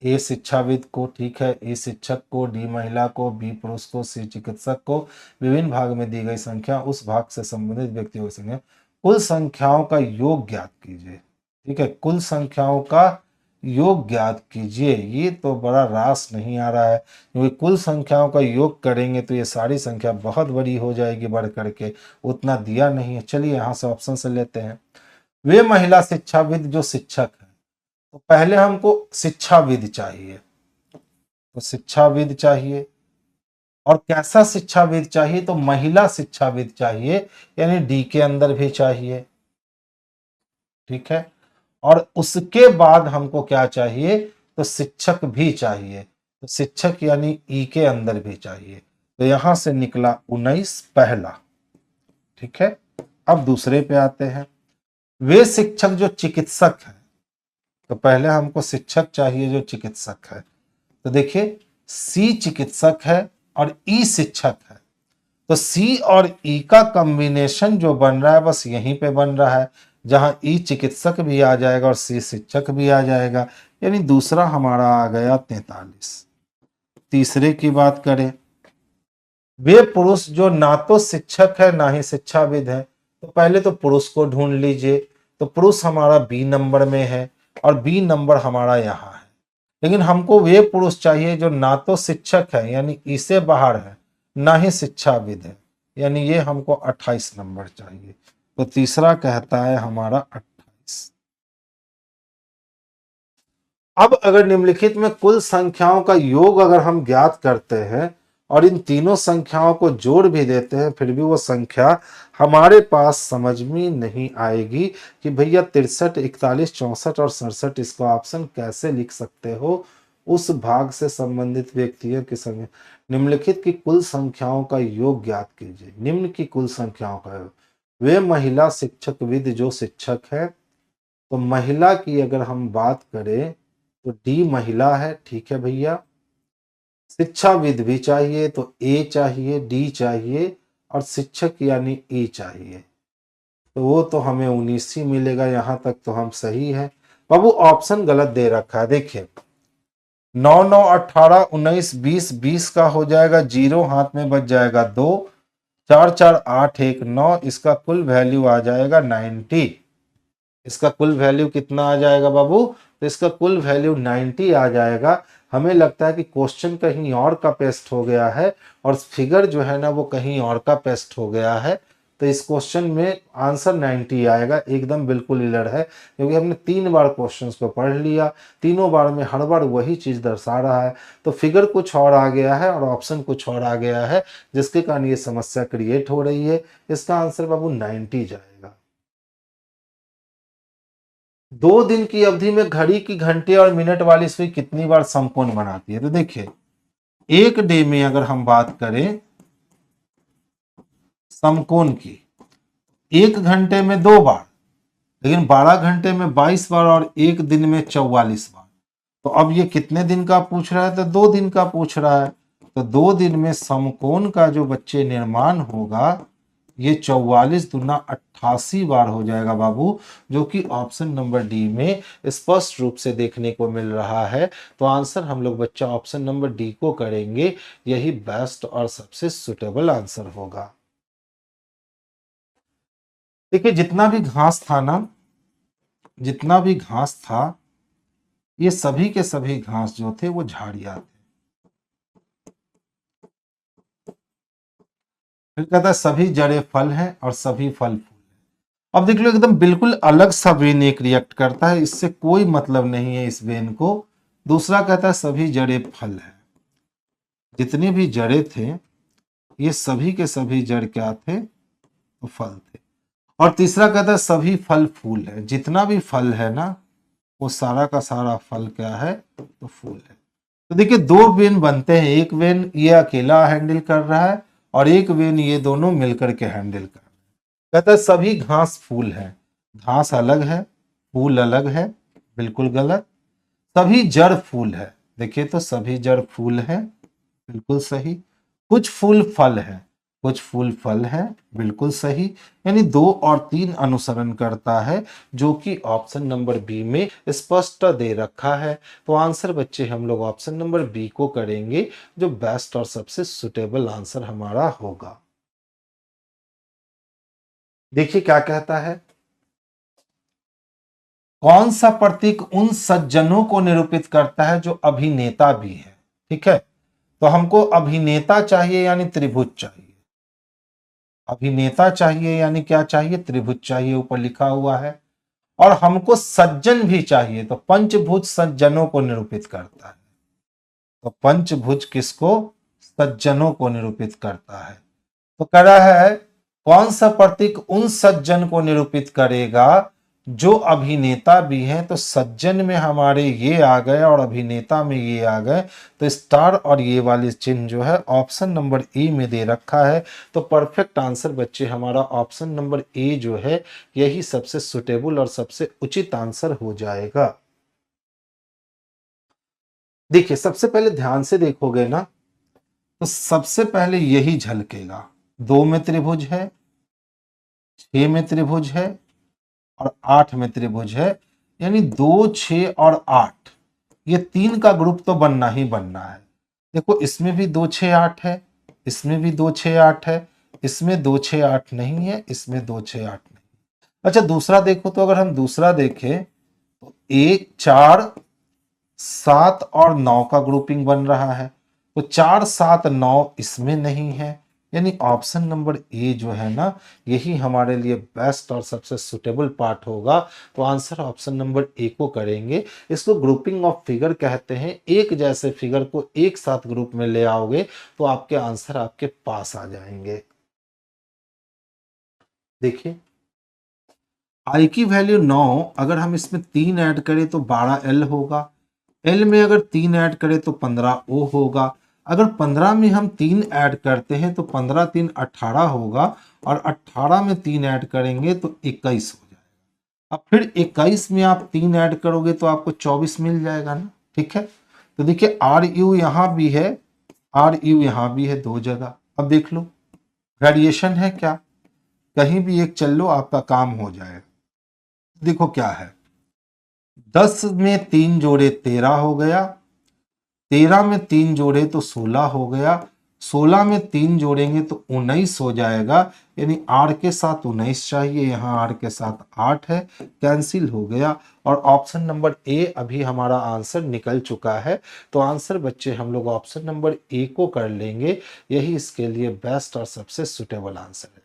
ए शिक्षाविद को, ठीक है, ए शिक्षक को, डी महिला को, बी पुरुष को, सी चिकित्सक को। विभिन्न भाग में दी गई संख्या उस भाग से संबंधित व्यक्तियों की संख्या, कुल संख्याओं का योग ज्ञात कीजिए, ठीक है। कुल संख्याओं का योग ज्ञात कीजिए, ये तो बड़ा रास नहीं आ रहा है, क्योंकि कुल संख्याओं का योग करेंगे तो ये सारी संख्या बहुत बड़ी हो जाएगी बढ़ करके, उतना दिया नहीं है। चलिए यहाँ से ऑप्शन से लेते हैं। वे महिला शिक्षाविद जो शिक्षक है, तो पहले हमको शिक्षाविद चाहिए, तो शिक्षाविद चाहिए। और कैसा शिक्षाविद चाहिए, तो महिला शिक्षाविद चाहिए, यानी डी के अंदर भी चाहिए, ठीक है। और उसके बाद हमको क्या चाहिए, तो शिक्षक भी चाहिए, तो शिक्षक यानी ई के अंदर भी चाहिए। तो यहां से निकला 19 पहला, ठीक है। अब दूसरे पे आते हैं, वे शिक्षक जो चिकित्सक है, तो पहले हमको शिक्षक चाहिए जो चिकित्सक है, तो देखिए सी चिकित्सक है और ई शिक्षक है, तो सी और ई का कॉम्बिनेशन जो बन रहा है बस यहीं पे बन रहा है, जहां ई चिकित्सक भी आ जाएगा और सी शिक्षक भी आ जाएगा, यानी दूसरा हमारा आ गया 43। तीसरे की बात करें, वे पुरुष जो ना तो शिक्षक है ना ही शिक्षाविद है, तो पहले तो पुरुष को ढूंढ लीजिए, तो पुरुष हमारा बी नंबर में है और बी नंबर हमारा यहाँ है। लेकिन हमको वे पुरुष चाहिए जो ना तो शिक्षक है यानी इससे बाहर है, ना ही शिक्षाविद है, यानी ये हमको 28 नंबर चाहिए। तो तीसरा कहता है हमारा 28। अब अगर निम्नलिखित में कुल संख्याओं का योग अगर हम ज्ञात करते हैं और इन तीनों संख्याओं को जोड़ भी देते हैं, फिर भी वो संख्या हमारे पास समझ में नहीं आएगी कि भैया 63, 41, 64 और 67 इसका ऑप्शन कैसे लिख सकते हो, उस भाग से संबंधित व्यक्तियों की संख्या। निम्नलिखित की कुल संख्याओं का योग ज्ञात कीजिए। निम्न की कुल संख्याओं का योग, वे महिला शिक्षक विद जो शिक्षक है, तो महिला की अगर हम बात करें तो डी महिला है, ठीक है भैया। शिक्षाविद भी चाहिए तो ए चाहिए, डी चाहिए, और शिक्षक यानी ई चाहिए, तो वो तो हमें 19 ही मिलेगा, यहां तक तो हम सही है। बाबू ऑप्शन गलत दे रखा है, देखिए 9 9 18 19 20, 20 का हो जाएगा 0, हाथ में बच जाएगा 2, 4 4 8 1 9, इसका कुल वैल्यू आ जाएगा 90। इसका कुल वैल्यू कितना आ जाएगा बाबू, तो इसका कुल वैल्यू 90 आ जाएगा। हमें लगता है कि क्वेश्चन कहीं और का पेस्ट हो गया है और फिगर जो है ना वो कहीं और का पेस्ट हो गया है, तो इस क्वेश्चन में आंसर 90 आएगा, एकदम बिल्कुल इलर है, क्योंकि हमने 3 बार क्वेश्चंस को पढ़ लिया, तीनों बार में हर बार वही चीज दर्शा रहा है, तो फिगर कुछ और आ गया है और ऑप्शन कुछ और आ गया है, जिसके कारण ये समस्या क्रिएट हो रही है। इसका आंसर बाबू 90 जाएगा। 2 दिन की अवधि में घड़ी की घंटे और मिनट वाली सुई कितनी बार समकोण बनाती है, तो देखिए एक डे में अगर हम बात करें समकोण की, 1 घंटे में 2 बार, लेकिन 12 घंटे में 22 बार और एक दिन में 44 बार। तो अब ये कितने दिन का पूछ रहा है, तो 2 दिन का पूछ रहा है, तो 2 दिन में समकोण का जो बच्चे निर्माण होगा ये 44 दूना 88 बार हो जाएगा बाबू, जो कि ऑप्शन नंबर डी में स्पष्ट रूप से देखने को मिल रहा है। तो आंसर हम लोग बच्चा ऑप्शन नंबर डी को करेंगे, यही बेस्ट और सबसे सुटेबल आंसर होगा। देखिए जितना भी घास था ना, जितना भी घास था, ये सभी के सभी घास जो थे वो झाड़ियां थे। फिर कहता है सभी जड़े फल हैं और सभी फल फूल हैं। अब देख लो एकदम बिल्कुल अलग सा वेन एक रिएक्ट करता है, इससे कोई मतलब नहीं है इस वेन को। दूसरा कहता है सभी जड़े फल हैं, जितने भी जड़े थे ये सभी के सभी जड़ क्या थे, तो फल थे। और तीसरा कहता है सभी फल फूल है, जितना भी फल है ना वो सारा का सारा फल क्या है, तो फूल है। तो देखिए 2 वेन बनते हैं, एक वेन ये अकेला हैंडल कर रहा है और एक वेन ये दोनों मिलकर के हैंडल कर रहे हैं। कहता है सभी घास फूल है, घास अलग है फूल अलग है, बिल्कुल गलत। सभी जड़ फूल है, देखिए तो सभी जड़ फूल है, बिल्कुल सही। कुछ फूल फल है, कुछ फूल फल है, बिल्कुल सही। यानी 2 और 3 अनुसरण करता है, जो कि ऑप्शन नंबर बी में स्पष्ट दे रखा है। तो आंसर बच्चे हम लोग ऑप्शन नंबर बी को करेंगे, जो बेस्ट और सबसे सुटेबल आंसर हमारा होगा। देखिए क्या कहता है, कौन सा प्रतीक उन सज्जनों को निरूपित करता है जो अभिनेता भी है, ठीक है। तो हमको अभिनेता चाहिए यानी त्रिभुज चाहिए, अभिनेता चाहिए यानी क्या चाहिए, त्रिभुज चाहिए, ऊपर लिखा हुआ है। और हमको सज्जन भी चाहिए, तो पंचभुज सज्जनों को निरूपित करता है। तो पंचभुज किसको? सज्जनों को निरूपित करता है। तो कह रहा है कौन सा प्रतीक उन सज्जन को निरूपित करेगा जो अभिनेता भी हैं। तो सज्जन में हमारे ये आ गए और अभिनेता में ये आ गए, तो स्टार और ये वाले चिन्ह जो है ऑप्शन नंबर ए में दे रखा है। तो परफेक्ट आंसर बच्चे हमारा ऑप्शन नंबर ए जो है यही सबसे सुटेबल और सबसे उचित आंसर हो जाएगा। देखिए सबसे पहले ध्यान से देखोगे ना, तो सबसे पहले यही झलकेगा। 2 में त्रिभुज है, 6 में त्रिभुज है और 8 में त्रिभुज है, यानी 2, 6 और 8 ये तीन का ग्रुप तो बनना ही बनना है। देखो इसमें भी 2, 6, 8 है, इसमें भी 2, 6, 8 है, इसमें 2, 6, 8 नहीं है, इसमें 2, 6, 8 नहीं। अच्छा दूसरा देखो, तो अगर हम दूसरा देखें तो 1, 4, 7 और 9 का ग्रुपिंग बन रहा है। तो 4, 7, 9 इसमें नहीं है, यानी ऑप्शन नंबर ए जो है ना यही हमारे लिए बेस्ट और सबसे सुटेबल पार्ट होगा। तो आंसर ऑप्शन नंबर ए को करेंगे। इसको ग्रुपिंग ऑफ फिगर कहते हैं। एक जैसे फिगर को एक साथ ग्रुप में ले आओगे तो आपके आंसर आपके पास आ जाएंगे। देखिए आई की वैल्यू 9, अगर हम इसमें 3 ऐड करें तो 12 एल होगा। एल में अगर 3 ऐड करें तो 15 ओ होगा। अगर 15 में हम 3 ऐड करते हैं तो 15 3 18 होगा, और 18 में 3 ऐड करेंगे तो 21 हो जाएगा। अब फिर 21 में आप 3 ऐड करोगे तो आपको 24 मिल जाएगा ना। ठीक है, तो देखिए आर यू यहां भी है, आर यू यहां भी है, 2 जगह। अब देख लो वेरिएशन है क्या, कहीं भी एक चल लो आपका काम हो जाएगा। देखो क्या है, 10 में 3 जोड़े 13 हो गया, 13 में 3 जोड़े तो 16 हो गया, 16 में 3 जोड़ेंगे तो 19 हो जाएगा। यानी आर के साथ 19 चाहिए, यहाँ आर के साथ 8 है, कैंसिल हो गया और ऑप्शन नंबर ए अभी हमारा आंसर निकल चुका है। तो आंसर बच्चे हम लोग ऑप्शन नंबर ए को कर लेंगे, यही इसके लिए बेस्ट और सबसे सुटेबल आंसर है।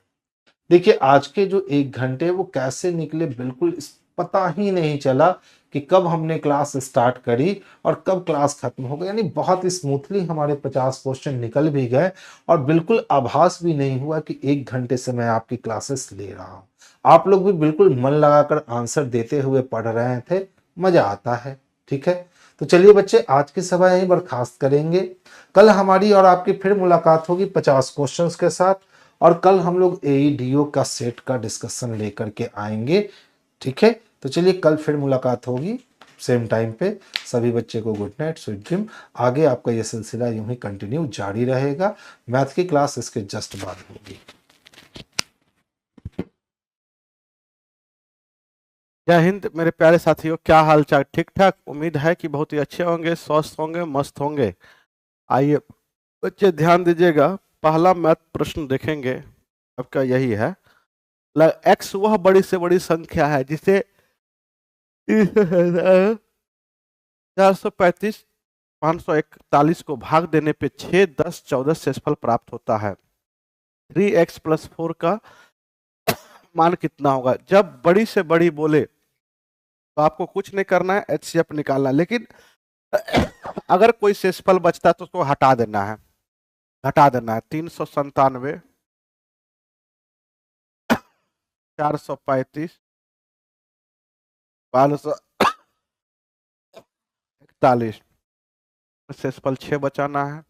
देखिए आज के जो 1 घंटे वो कैसे निकले बिल्कुल पता ही नहीं चला कि कब हमने क्लास स्टार्ट करी और कब क्लास खत्म हो गई। यानी बहुत स्मूथली हमारे 50 क्वेश्चन निकल भी गए और बिल्कुल आभास भी नहीं हुआ कि 1 घंटे से मैं आपकी क्लासेस ले रहा हूँ। आप लोग भी बिल्कुल मन लगाकर आंसर देते हुए पढ़ रहे थे, मजा आता है। ठीक है, तो चलिए बच्चे आज की सभा यहीं बर्खास्त करेंगे। कल हमारी और आपकी फिर मुलाकात होगी 50 क्वेश्चंस के साथ, और कल हम लोग एईडीओ का सेट का डिस्कशन लेकर के आएंगे। ठीक है, तो चलिए कल फिर मुलाकात होगी सेम टाइम पे। सभी बच्चे को गुड नाइट, स्वीट ड्रीम। आगे आपका ये सिलसिला यूं ही कंटिन्यू जारी रहेगा, मैथ की क्लास इसके जस्ट बाद होगी। जय हिंद मेरे प्यारे साथियों, क्या हाल चाल? ठीक ठाक? उम्मीद है कि बहुत ही अच्छे होंगे, स्वस्थ होंगे, मस्त होंगे। आइए बच्चे ध्यान दीजिएगा, पहला मैथ प्रश्न देखेंगे। आपका यही है, एक्स वह बड़ी से बड़ी संख्या है जिसे 435 541 को भाग देने पे 6, 10, 14 शेषफल प्राप्त होता है। 3x+4 का मान कितना होगा? जब बड़ी से बड़ी बोले तो आपको कुछ नहीं करना है, एचसीएफ निकालना है। लेकिन अगर कोई शेषफल बचता है तो उसको हटा देना है, हटा देना है। 397, 435, 1241, शेषफल 6 बचाना है,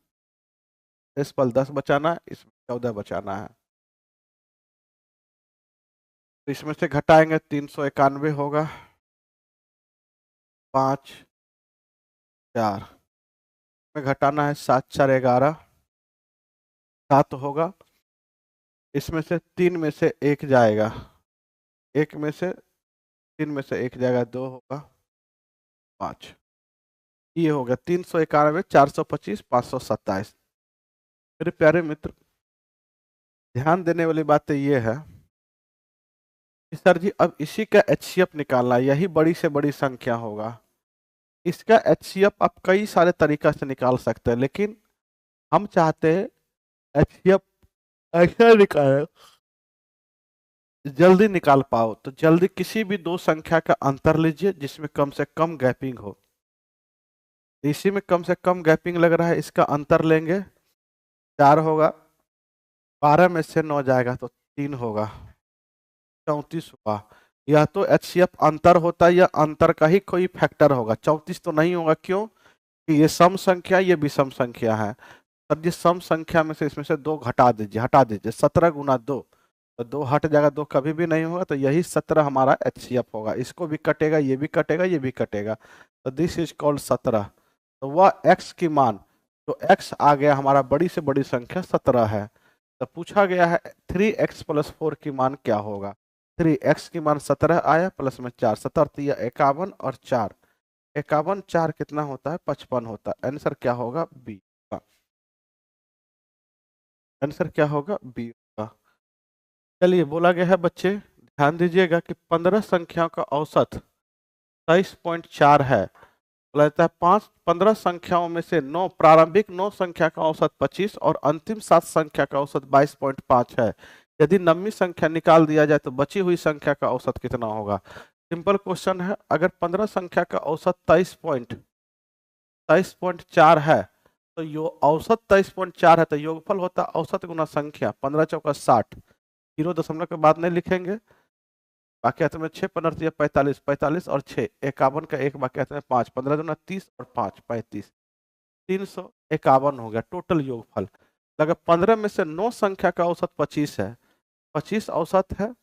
शेषफल 10 बचाना है, इसमें 14 बचाना है। तो इसमें से घटाएंगे 391 होगा, 5, 4 में घटाना है, 7, 4, 11, 7 होगा। इसमें से 3 में से 1 जाएगा, 1 में से 3 में से 1 जाएगा, 2 होगा, 5। ये हो गया 391, 425, 527। मेरे प्यारे मित्र, ध्यान देने वाली बात ये है कि सर जी अब इसी का एचसीएफ निकालना, यही बड़ी से बड़ी संख्या होगा। इसका एचसीएफ आप कई सारे तरीका से निकाल सकते हैं, लेकिन हम चाहते हैं एचसीएफ ऐसा निकाले जल्दी निकाल पाओ तो जल्दी किसी भी दो संख्या का अंतर लीजिए जिसमें कम से कम गैपिंग हो। इसी में कम से कम गैपिंग लग रहा है, इसका अंतर लेंगे 4 होगा, 12 में से 9 जाएगा तो 3 होगा, 34 हुआ। यह तो एचसीएफ अंतर होता है, यह अंतर का ही कोई फैक्टर होगा, 34 तो नहीं होगा। क्यों कि ये सम संख्या, ये विषम संख्या है। सर जी सम संख्या में से इसमें से 2 हटा दीजिए 17 गुना 2, तो 2 हट जाएगा, 2 कभी भी नहीं होगा, तो यही 17 हमारा एचसीएफ होगा। इसको भी कटेगा, ये भी कटेगा, ये भी कटेगा, तो दिस इज कॉल्ड 17। तो वह x की मान, तो x आ गया हमारा बड़ी से बड़ी संख्या 17 है। तो पूछा गया है 3x + 4 की मान क्या होगा। 3x की मान 17 आया, प्लस में 4, 17 51 और 4, 51 4 कितना होता है, 55 होता है। आंसर क्या होगा, बी का आंसर क्या होगा, बी का। चलिए बोला गया है बच्चे, ध्यान दीजिएगा कि 15 संख्याओं का औसत 23.4 है। बोला जाता है 15 संख्याओं में से 9 प्रारंभिक 9 संख्या का औसत 25 और अंतिम 7 संख्या का औसत 22.5 है। यदि नवमी संख्या निकाल दिया जाए तो बची हुई संख्या का औसत कितना होगा। सिंपल क्वेश्चन है, अगर 15 संख्या का औसत 23.4 है तो औसत 23.4 है, तो योगफल होता औसत गुना संख्या, 15 चौका 60, 0 दशमलव के बाद नहीं लिखेंगे। वाक्यार्थ में 6 15 45, 45 और 6 51 का एक वाक्यार्थ में 5, 15 दूना 30 और 5 35, 351 हो गया टोटल योगफल। अगर 15 में से 9 संख्या का औसत 25 है, 25 औसत है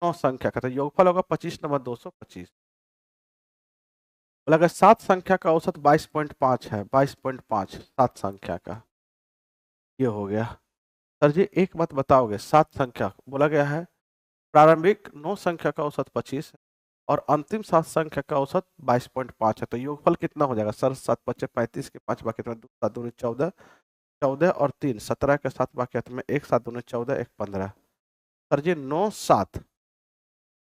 9 संख्या का, तो योगफल होगा 25 नंबर 225। अगर 7 संख्या का औसत 22.5 है, 22.5 7 संख्या का, ये हो गया। सर जी एक बात बताओगे, 7 संख्या बोला गया है, प्रारंभिक 9 संख्या का औसत 25 है और अंतिम 7 संख्या का औसत 22.5 है, तो योगफल कितना हो जाएगा सर। 7 25 35 के 5 बाकी में 7 दूनी 14, 14 और 3 17 के 7 बाकी में 1 7 दूनी 14 1 15। सर जी 9 7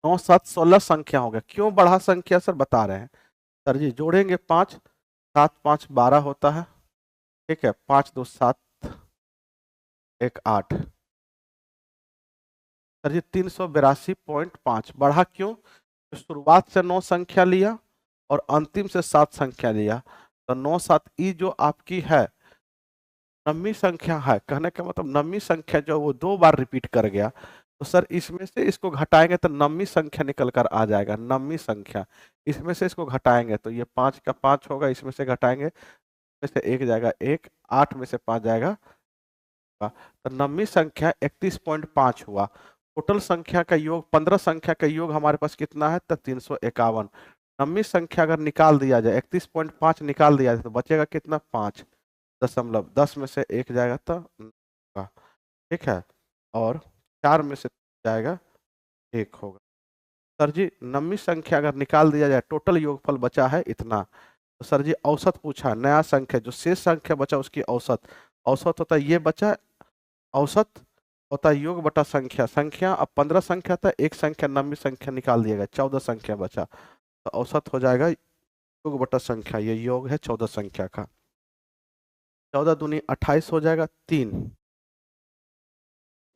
9 7 16 संख्या हो गया। क्यों बढ़ा संख्या सर, बता रहे हैं। सर जी जोड़ेंगे 5, 7 5 12 होता है, ठीक है, 5 2 7 1 8। सर जी 382.5 बढ़ा। क्यों, शुरुआत से 9 संख्या लिया और अंतिम से 7 संख्या लिया, तो 9 7 ई जो आपकी है नवमी संख्या है, कहने का मतलब नवमी संख्या जो वो 2 बार रिपीट कर गया, तो सर इसमें से इसको घटाएंगे तो नवमी संख्या निकल कर आ जाएगा। नवमी संख्या इसमें से इसको घटाएंगे तो ये 5 का 5 होगा, इसमें से घटाएंगे इसमें से 1 जाएगा 1, 8 में से 5 जाएगा, तो नवमी संख्या 31.5 हुआ। टोटल संख्या का योग 15 संख्या का योग हमारे पास कितना है, तो 351। नवमी संख्या अगर निकाल दिया जाए 31.5 निकाल दिया जाए तो बचेगा कितना, 5 दशमलव, 10 में से 1 जाएगा तो होगा, ठीक है, और 4 में से जाएगा 1 होगा। सर जी नवमी संख्या अगर निकाल दिया जाए टोटल योगफल बचा है इतना, तो सर जी औसत पूछा, नया संख्या जो शेष संख्या बचा उसकी औसत, औसत होता है ये बचा, औसत होता है योग बटा संख्या, संख्या अब 15 संख्या था, एक संख्या नवमी संख्या निकाल दिया गया, 14 संख्या बचा, तो औसत हो जाएगा योग बटा संख्या, ये योग है 14 संख्या का। 14 दूनी 28 हो जाएगा, 3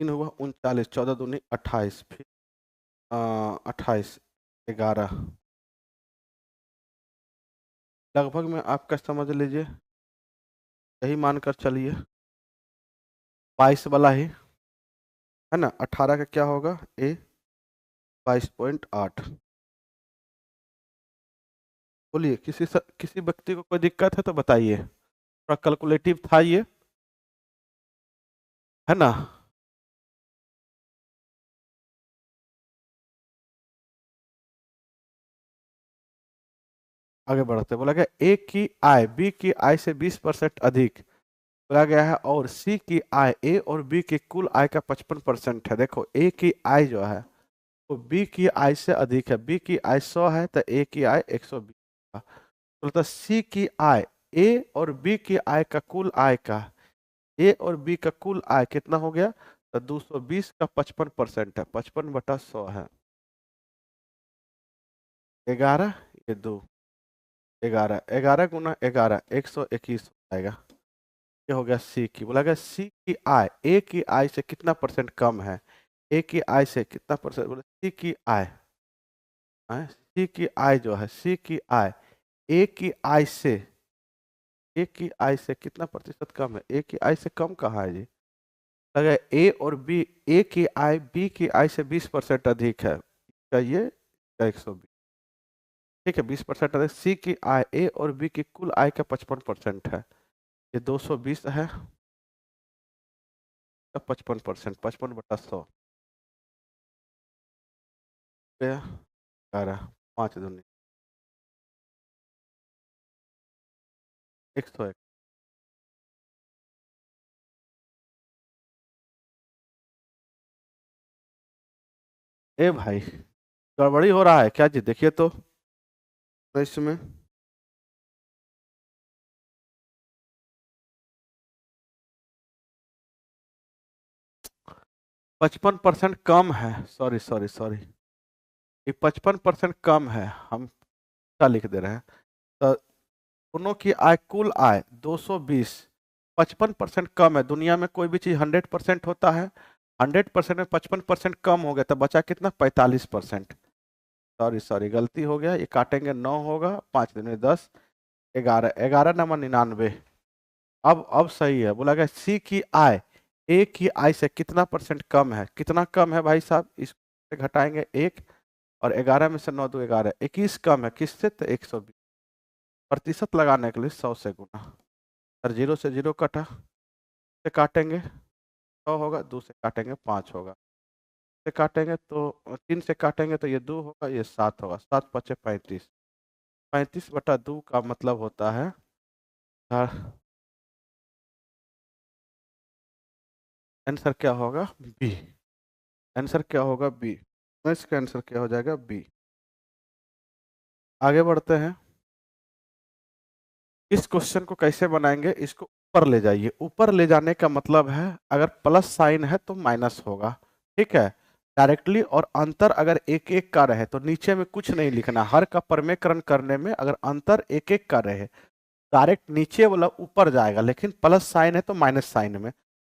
3 हुआ 39, 14 दूनी 28, फिर 28 11, लगभग में आपका समझ लीजिए यही मानकर चलिए 22 वाला ही है ना। 18 का क्या होगा, ए 22.8। बोलिए किसी व्यक्ति को कोई दिक्कत है तो बताइए, थोड़ा कैलकुलेटिव था ये, है ना। आगे बढ़ते, बोला गया ए की आय बी की आय से 20% अधिक बोला गया है, और सी की आय ए और बी की कुल आय का 55% है। देखो ए की आय जो है वो बी की आय से अधिक है, बी की आय 100 है तो ए की आय 120 तो सी की आय ए और बी की आय का कुल आय का, ए और बी का कुल आय कितना हो गया, तो 220 का 55% है, 55/100 है, 11 ये 2 11 11 गुना 11 121 हो जाएगा। ये हो गया सी की, बोला गया सी की आय ए की आय से कितना परसेंट कम है, ए की आई से कितना परसेंट, बोले सी की आई, सी की आई जो है, सी की आई ए की आई से, ए की आई से कितना प्रतिशत कम है, ए की आई से कम कहाँ है जी, लगा ए और बी, ए की आई बी की आई से 20% अधिक है, क्या ये 120, ठीक है 20% अधिक, सी की आई ए और बी की कुल आय का 55% है, ये 220 है, 55%, 55/100, 11, 5 दूनी 101। ए भाई गड़बड़ी हो रहा है क्या जी, देखिए तो इसमें 55% कम है, सॉरी सॉरी सॉरी, ये 55% कम है, हम क्या लिख दे रहे हैं, तो दोनों की आय, कुल आय 220, 55% कम है, दुनिया में कोई भी चीज 100% होता है, 100% में 55% कम हो गया तो बचा कितना, 45%, सॉरी सॉरी गलती हो गया, ये काटेंगे 9 होगा, 5 दिन में 10, 11, 11 नंबर 99, अब सही है, बोला गया सी की आय ए की आय से कितना परसेंट कम है, कितना कम है भाई साहब, इससे घटाएंगे 1, और 11 में से 9 2 11, 21 कम है किससे, तो 120, प्रतिशत लगाने के लिए 100 से गुना, और 0 से 0 कटा, से काटेंगे 100 होगा, 2 से काटेंगे 5 होगा, से काटेंगे तो 3 से काटेंगे तो ये 2 होगा, ये 7 होगा, 7 5 35, 35/2 का मतलब होता है, आंसर क्या होगा, बी, आंसर क्या होगा बी, इसका आंसर क्या हो जाएगा बी। आगे बढ़ते हैं, इस क्वेश्चन को कैसे बनाएंगे, इसको ऊपर ले जाइए, ऊपर ले जाने का मतलब है अगर प्लस साइन है तो माइनस होगा, ठीक है डायरेक्टली, और अंतर अगर एक एक का रहे तो नीचे में कुछ नहीं लिखना, हर का परमेकरण करने में अगर अंतर एक एक का रहे डायरेक्ट नीचे वाला ऊपर जाएगा, लेकिन प्लस साइन है तो माइनस साइन में,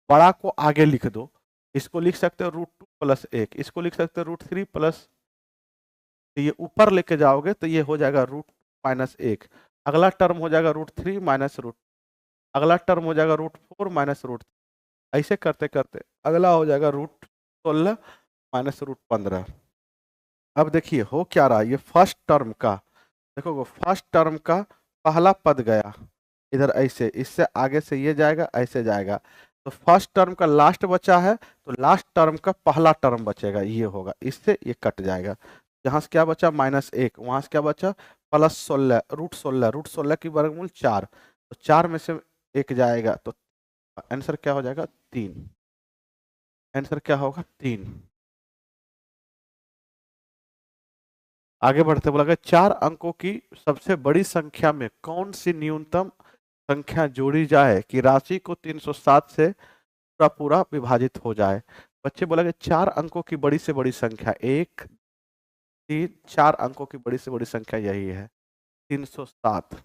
बड़ा को आगे लिख दो, इसको लिख सकते हो √2+1, इसको लिख सकते हो √3+, तो ये ऊपर लेके जाओगे तो ये हो जाएगा √-1, अगला टर्म हो जाएगा √3 माइनस √, अगला टर्म हो जाएगा √4 माइनस √, ऐसे करते करते अगला हो जाएगा √16 माइनस √15। अब देखिए हो क्या रहा है, ये फर्स्ट टर्म का, देखो फर्स्ट टर्म का पहला पद गया इधर ऐसे, इससे आगे से ये जाएगा ऐसे जाएगा, तो फर्स्ट टर्म का लास्ट बचा है, तो लास्ट टर्म का पहला टर्म बचेगा, ये होगा, इससे ये कट जाएगा, यहाँ से क्या बचा -1, वहां से क्या बचा +16, √16 की वर्गमूल 4, तो 4 में से 1 जाएगा, तो आंसर क्या हो जाएगा 3, आंसर क्या होगा 3। आगे बढ़ते बोला गया 4 अंकों की सबसे बड़ी संख्या में कौन सी न्यूनतम संख्या जोड़ी जाए कि राशि को 307 से पूरा पूरा विभाजित हो जाए, बच्चे बोला कि 4 अंकों की बड़ी से बड़ी संख्या, 1 3 4 अंकों की बड़ी से बड़ी संख्या यही है 307,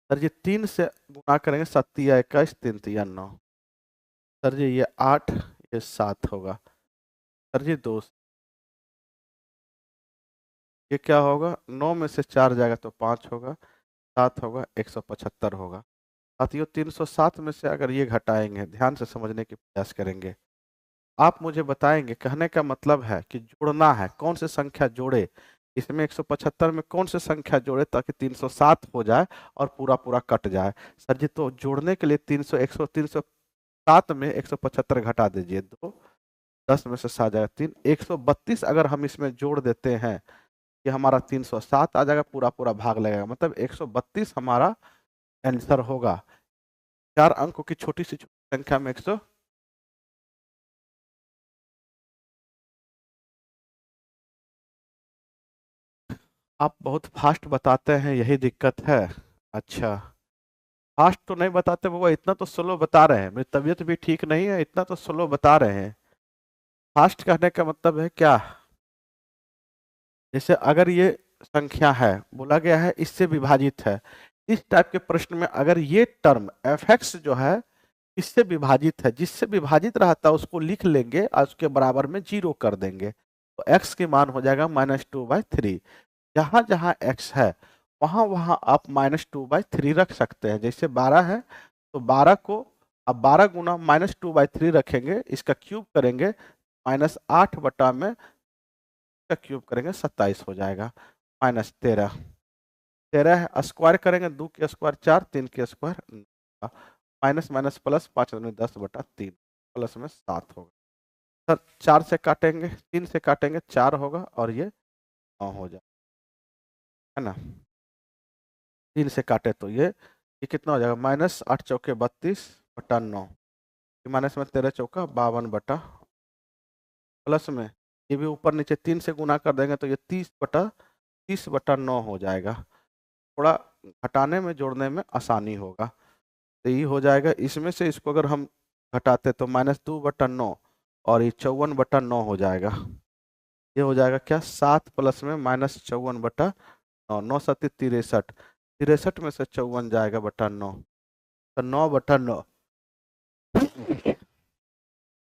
सर जी 3 से गुणा करेंगे 7 या 21, 3 3 9, सर जी ये 8 ये 7 होगा, सर जी 2, ये क्या होगा 9 में से 4 जाएगा तो 5 होगा, 7 होगा 175 होगा। साथियों 307 में से अगर ये घटाएंगे, ध्यान से समझने की प्रयास करेंगे, आप मुझे बताएंगे, कहने का मतलब है कि जोड़ना है, कौन से संख्या जोड़े, इसमें 175 में कौन से संख्या जोड़े ताकि 307 हो जाए और पूरा पूरा कट जाए, सर जी तो जोड़ने के लिए 307 में 175 घटा दीजिए, 2 10 में से 7 जाएगा 3, 132 अगर हम इसमें जोड़ देते हैं कि हमारा 307 आ जाएगा, पूरा पूरा भाग लगेगा, मतलब 132 हमारा आंसर होगा। 4 अंकों की छोटी सी संख्या में 100, आप बहुत फास्ट बताते हैं, यही दिक्कत है। अच्छा फास्ट तो नहीं बताते बाबा, इतना तो स्लो बता रहे हैं, मेरी तबीयत भी ठीक नहीं है, इतना तो स्लो बता रहे हैं। फास्ट कहने का मतलब है क्या, जैसे अगर ये संख्या है, बोला गया है इससे विभाजित है, इस टाइप के प्रश्न में अगर ये टर्म f(x) जो है इससे विभाजित है, जिससे विभाजित रहता है उसको लिख लेंगे और उसके बराबर में 0 कर देंगे, तो x की मान हो जाएगा -2/3। जहां जहां x है वहां वहां आप -2/3 रख सकते हैं। जैसे 12 है तो 12 को अब 12 गुना -2/3 रखेंगे, इसका क्यूब करेंगे, -8 बटा में इसका क्यूब करेंगे 27 हो जाएगा, -13। 13 स्क्वायर करेंगे, 2 के स्क्वायर 4, 3 के square, minus minus plus 5×10/3, plus में 7 होगा। सर 4 से काटेंगे, 3 से काटेंगे 4 होगा और ये 9 हो जाए, है ना। 3 से काटे तो ये कितना हो जाएगा, -8 चौके 32/9, माइनस में 13 चौका 52 प्लस में ये भी ऊपर नीचे 3 से गुना कर देंगे तो ये 30/9 हो जाएगा। थोड़ा घटाने में जोड़ने में आसानी होगा, तो ये हो जाएगा। इसमें से इसको अगर हम घटाते तो -2/9 और ये 54/9 हो जाएगा। ये हो जाएगा क्या, 7 प्लस में -54/9, 9 7 63, 63 में से 54 जाएगा बटा 9, तो 9/9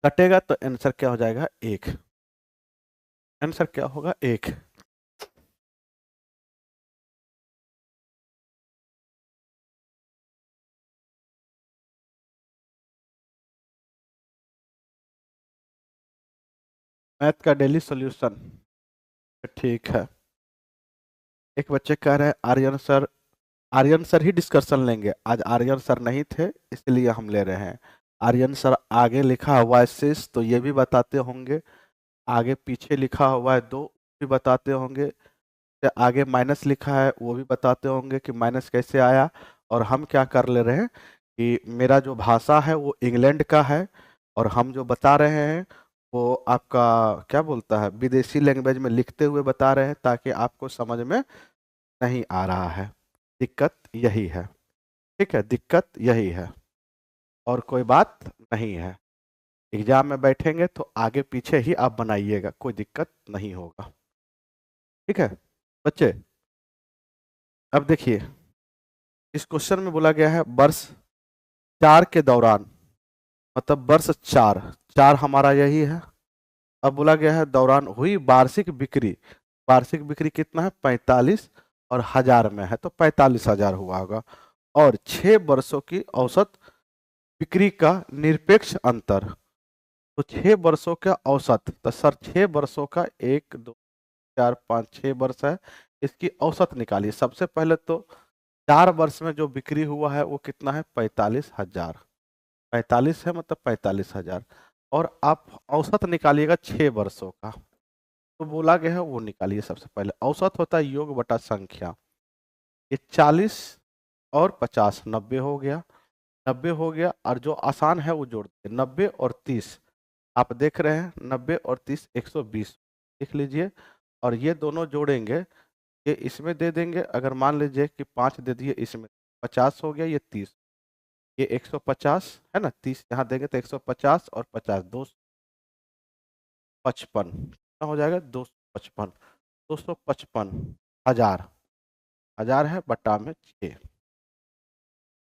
कटेगा तो आंसर क्या हो जाएगा, 1। आंसर क्या होगा, 1। मैथ का डेली सॉल्यूशन, ठीक है। एक बच्चे कह रहे हैं आर्यन सर ही डिस्कशन लेंगे। आज आर्यन सर नहीं थे इसलिए हम ले रहे हैं। आर्यन सर आगे लिखा हुआ है शेष, तो ये भी बताते होंगे। आगे पीछे लिखा हुआ है 2 भी बताते होंगे। फिर आगे माइनस लिखा है वो भी बताते होंगे कि माइनस कैसे आया। और हम क्या कर ले रहे हैं कि मेरा जो भाषा है वो इंग्लैंड का है, और हम जो बता रहे हैं वो आपका क्या बोलता है, विदेशी लैंग्वेज में लिखते हुए बता रहे हैं, ताकि आपको समझ में नहीं आ रहा है। दिक्कत यही है, ठीक है, दिक्कत यही है और कोई बात नहीं है। एग्जाम में बैठेंगे तो आगे पीछे ही आप बनाइएगा, कोई दिक्कत नहीं होगा, ठीक है बच्चे। अब देखिए, इस क्वेश्चन में बोला गया है वर्ष 4 के दौरान, मतलब वर्ष 4, 4 हमारा यही है। अब बोला गया है दौरान हुई वार्षिक बिक्री, वार्षिक बिक्री कितना है, 45 और हजार में है तो 45,000 हुआ होगा। और 6 वर्षों की औसत बिक्री का निरपेक्ष अंतर, तो 6 वर्षों का औसत, तो सर 6 वर्षों का 1 2 4 5 6 वर्ष है, इसकी औसत निकालिए। सबसे पहले तो 4 वर्ष में जो बिक्री हुआ है वो कितना है, 45,000। 45 है मतलब 45,000, और आप औसत निकालिएगा 6 वर्षों का। तो बोला गया है वो निकालिए। सबसे पहले औसत होता है योग बटा संख्या। ये 40 और 50 90 हो गया, 90 हो गया, और जो आसान है वो जोड़ दीजिए, 90 और 30, आप देख रहे हैं 90 और 30 120 लिख लीजिए। और ये दोनों जोड़ेंगे, ये इसमें दे देंगे, अगर मान लीजिए कि 5 दे दिए इसमें, 50 हो गया, ये 30, ये 150 है ना, 30 यहाँ देंगे तो 150 और 50 255, कितना हो जाएगा, 255, 255 हजार, हजार है बटा में 6,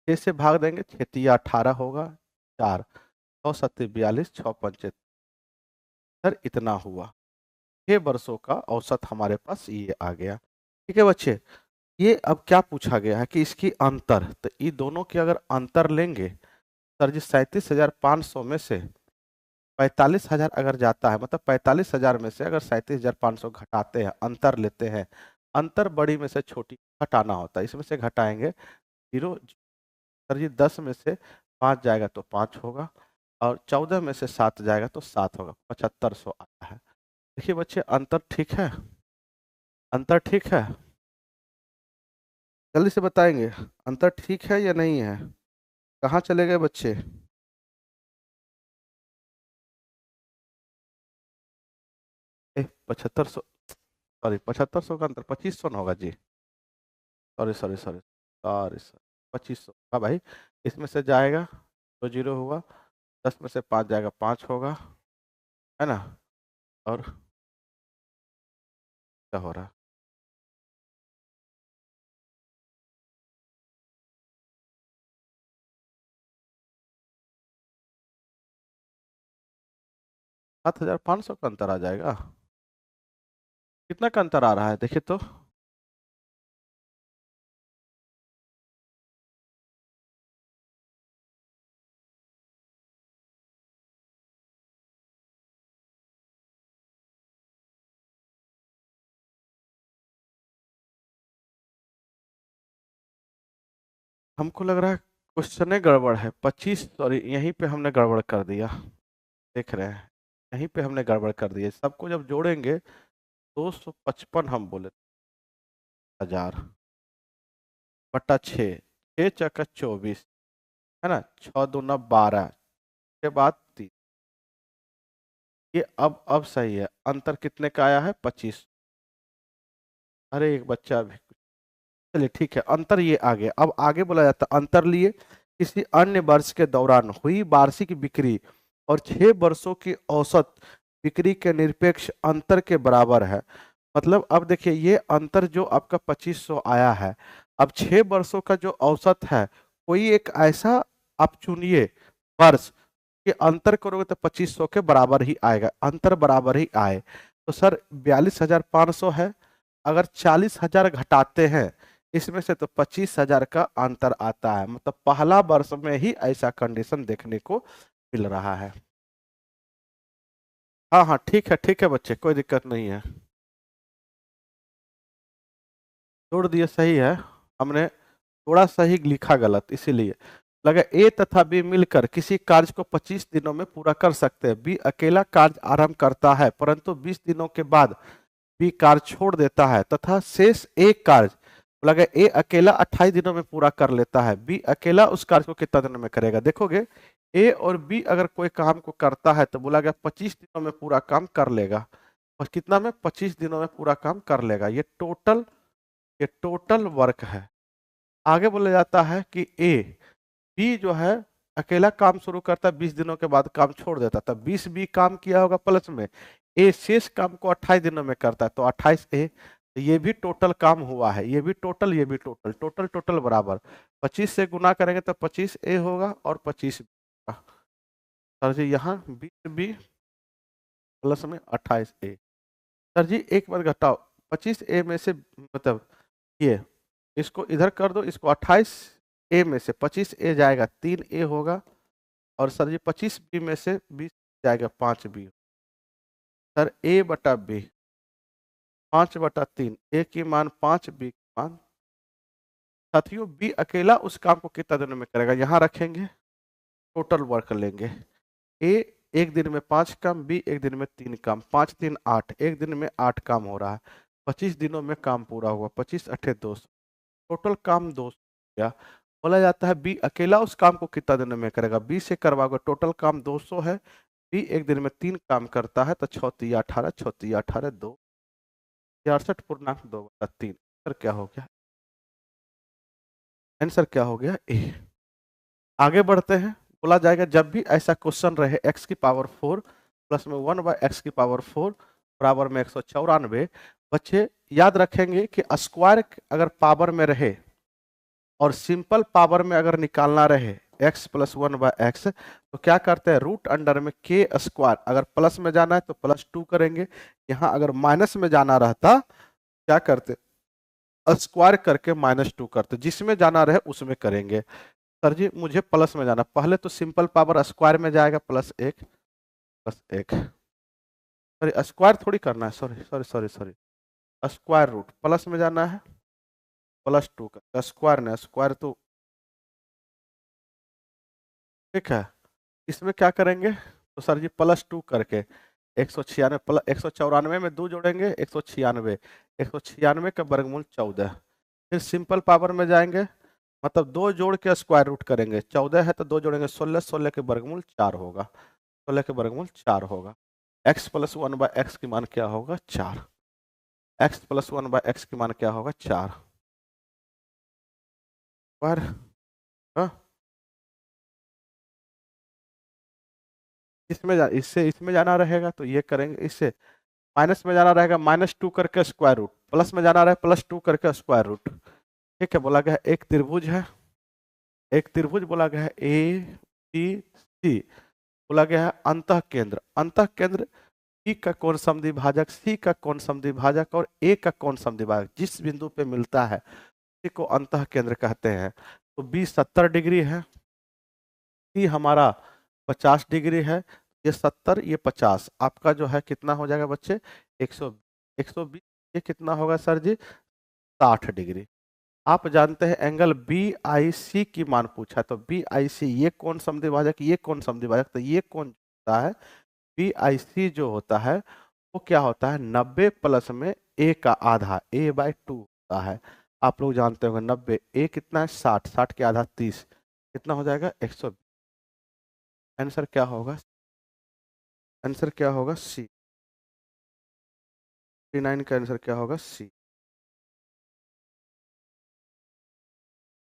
6 से भाग देंगे, 6 तिया 18 होगा, 4 6 7 42 6 पंचे, सर इतना हुआ। 6 वर्षों का औसत हमारे पास ये आ गया, ठीक है बच्चे। ये अब क्या पूछा गया है कि इसकी अंतर, तो ये दोनों की अगर अंतर लेंगे, सर जी 37,500 में से 45,000 अगर जाता है, मतलब 45,000 में से अगर 37,500 घटाते हैं, अंतर लेते हैं, अंतर बड़ी में से छोटी घटाना होता है, इसमें से घटाएंगे 0। सर जी 10 में से 5 जाएगा तो 5 होगा, और 14 में से 7 जाएगा तो 7 होगा, 7500 आता है। देखिए बच्चे अंतर ठीक है, अंतर ठीक है, जल्दी से बताएंगे अंतर ठीक है या नहीं है। कहाँ चले गए बच्चे, 7500, सॉरी 7500 का अंतर 2500 ना होगा जी, sorry sorry sorry sorry sir, 2500 का भाई, इसमें से जाएगा तो 0 हुआ, 10 में से 5 जाएगा 5 होगा, है ना। और क्या हो रहा है, 7,500 का अंतर आ जाएगा। कितना का अंतर आ रहा है देखिए तो। हमको लग रहा है क्वेश्चन गड़बड़ है। 25, सॉरी यहीं पे हमने गड़बड़ कर दिया, देख रहे हैं यहीं पे हमने गड़बड़ कर दिया। सबको जब जोड़ेंगे 255 हम बोले 1000/6, 6 × 24 है ना, 6×2 = 12 के बाद 3। ये अब सही है। अंतर कितने का आया है? 25। अरे एक बच्चा भी, चलिए ठीक है, अंतर ये आ गया। अब आगे बोला जाता है अंतर लिए किसी अन्य वर्ष के दौरान हुई वार्षिक बिक्री और 6 वर्षों की औसत बिक्री के निरपेक्ष अंतर के बराबर है। मतलब अब देखिए ये अंतर जो आपका 2500 आया है, अब 6 वर्षों का जो औसत है, कोई एक ऐसा आप चुनिए वर्ष कि अंतर करोगे तो 2500 के बराबर ही आएगा, अंतर बराबर ही आए। तो सर 42,500 है, अगर 40,000 घटाते हैं इसमें से तो 25,000 का अंतर आता है। मतलब पहला वर्ष में ही ऐसा कंडीशन देखने को मिल रहा है। हाँ हाँ ठीक है बच्चे, कोई दिक्कत नहीं है। जोड़ दिए सही है, हमने थोड़ा सा ही लिखा गलत, इसीलिए लगा। ए तथा बी मिलकर किसी कार्य को 25 दिनों में पूरा कर सकते हैं। बी अकेला कार्य आरंभ करता है परंतु 20 दिनों के बाद बी कार्य छोड़ देता है तथा शेष एक कार्य लगा ए अकेला 28 दिनों में पूरा कर लेता है। बी अकेला उस कार्य को कितना दिनों में करेगा? देखोगे ए और बी अगर कोई काम को करता है तो बोला गया 25 दिनों में पूरा काम कर लेगा। और कितना में? 25 दिनों में पूरा काम कर लेगा। ये टोटल वर्क है। आगे बोला जाता है कि ए बी जो है अकेला काम शुरू करता है, 20 दिनों के बाद काम छोड़ देता था। 20 बी काम किया होगा प्लस में ए शेष काम को 28 दिनों में करता है, तो 28 ए, तो ये भी टोटल काम हुआ है। ये भी टोटल, ये भी टोटल, टोटल टोटल बराबर 25 से गुना करेंगे तो 25 ए होगा और 25 बी होगा। सर जी यहाँ 20 बी प्लस में 28 ए। सर जी एक बार घटाओ, 25 ए में से मतलब ये इसको इधर कर दो, इसको 28 ए में से 25 ए जाएगा 3 ए होगा, और सर जी 25 बी में से 20 जाएगा 5 बी। सर ए बटा बी 5/3, ए की मान 5, बी की मान। साथियों बी अकेला उस काम को कितना दिनों में करेगा? यहाँ रखेंगे, टोटल वर्क लेंगे। ए एक दिन में 5 काम, बी एक दिन में 3 काम, 5 3 8, एक दिन में 8 काम हो रहा है। 25 दिनों में काम पूरा हुआ, 25 8 200, टोटल काम 200 गया। बोला जाता है बी अकेला उस काम को कितना दिन में करेगा? बी से करवाओगे, टोटल काम 200 है, बी एक दिन में 3 काम करता है, तो 6 3 18, 6 3 18 2, 66.2/3। सर क्या हो गया? आंसर क्या हो गया? ए। आगे बढ़ते हैं। बोला जाएगा जब भी ऐसा क्वेश्चन रहे x⁴ प्लस में 1/x⁴ बराबर में 194, बच्चे याद रखेंगे कि स्क्वायर अगर पावर में रहे और सिंपल पावर में अगर निकालना रहे x + 1/x, तो क्या करते हैं? रूट अंडर में k², अगर प्लस में जाना है तो +2 करेंगे, यहाँ अगर माइनस में जाना रहता क्या करते? स्क्वायर करके -2 करते, जिसमें जाना रहे उसमें करेंगे। सर जी मुझे प्लस में जाना, पहले तो सिंपल पावर स्क्वायर में जाएगा, +1 +1, सॉरी स्क्वायर थोड़ी करना है, sorry sorry sorry sorry, square root plus में जाना है, +2 का स्क्वायर नहीं, स्क्वायर तो ठीक है। इसमें क्या करेंगे? तो सर जी +2 करके 196 194 में 2 जोड़ेंगे, 196, 196 का वर्गमूल 14। फिर सिंपल पावर में जाएंगे, मतलब 2 जोड़ के स्क्वायर रूट करेंगे, 14 है तो 2 जोड़ेंगे 16, 16 के वर्गमूल 4 होगा, 16 के वर्गमूल 4 होगा। x + 1/x की मान क्या होगा? 4। x + 1/x की मान क्या होगा? 4 पर हाँ? इसमें जाना रहेगा तो ये करेंगे, इससे माइनस में जाना रहेगा -2 करके स्क्वायर रूट, प्लस में जाना रहेगा +2 करके स्क्वायर रूट। ठीक है, बोला गया एक त्रिभुज है, एक त्रिभुज बोला गया है ए बी सी, बोला गया है अंतः केंद्र। अंतः केंद्र बी का कोण समद्विभाजक, सी का कोण समद्विभाजक और ए का कोण समद्विभाजक जिस बिंदु पे मिलता है उसी को अंतः केंद्र कहते हैं। तो बी 70 डिग्री है, सी हमारा 50 डिग्री है, ये 70 ये 50, आपका जो है कितना हो जाएगा बच्चे 100 120, ये कितना होगा सर जी 60 डिग्री। आप जानते हैं एंगल बी आई सी की मान पूछा है, तो बी आई सी ये कोण समद्विभाजक, ये कोण समद्विभाजक, तो ये कोण होता है बी आई सी जो होता है वो क्या होता है 90 प्लस में ए का आधा, ए बाई 2 होता है। आप लोग जानते होंगे 90 ए कितना है 60, 60 के आधा 30, कितना हो जाएगा 120। आंसर क्या होगा, आंसर क्या होगा सी, 39 का आंसर क्या होगा सी।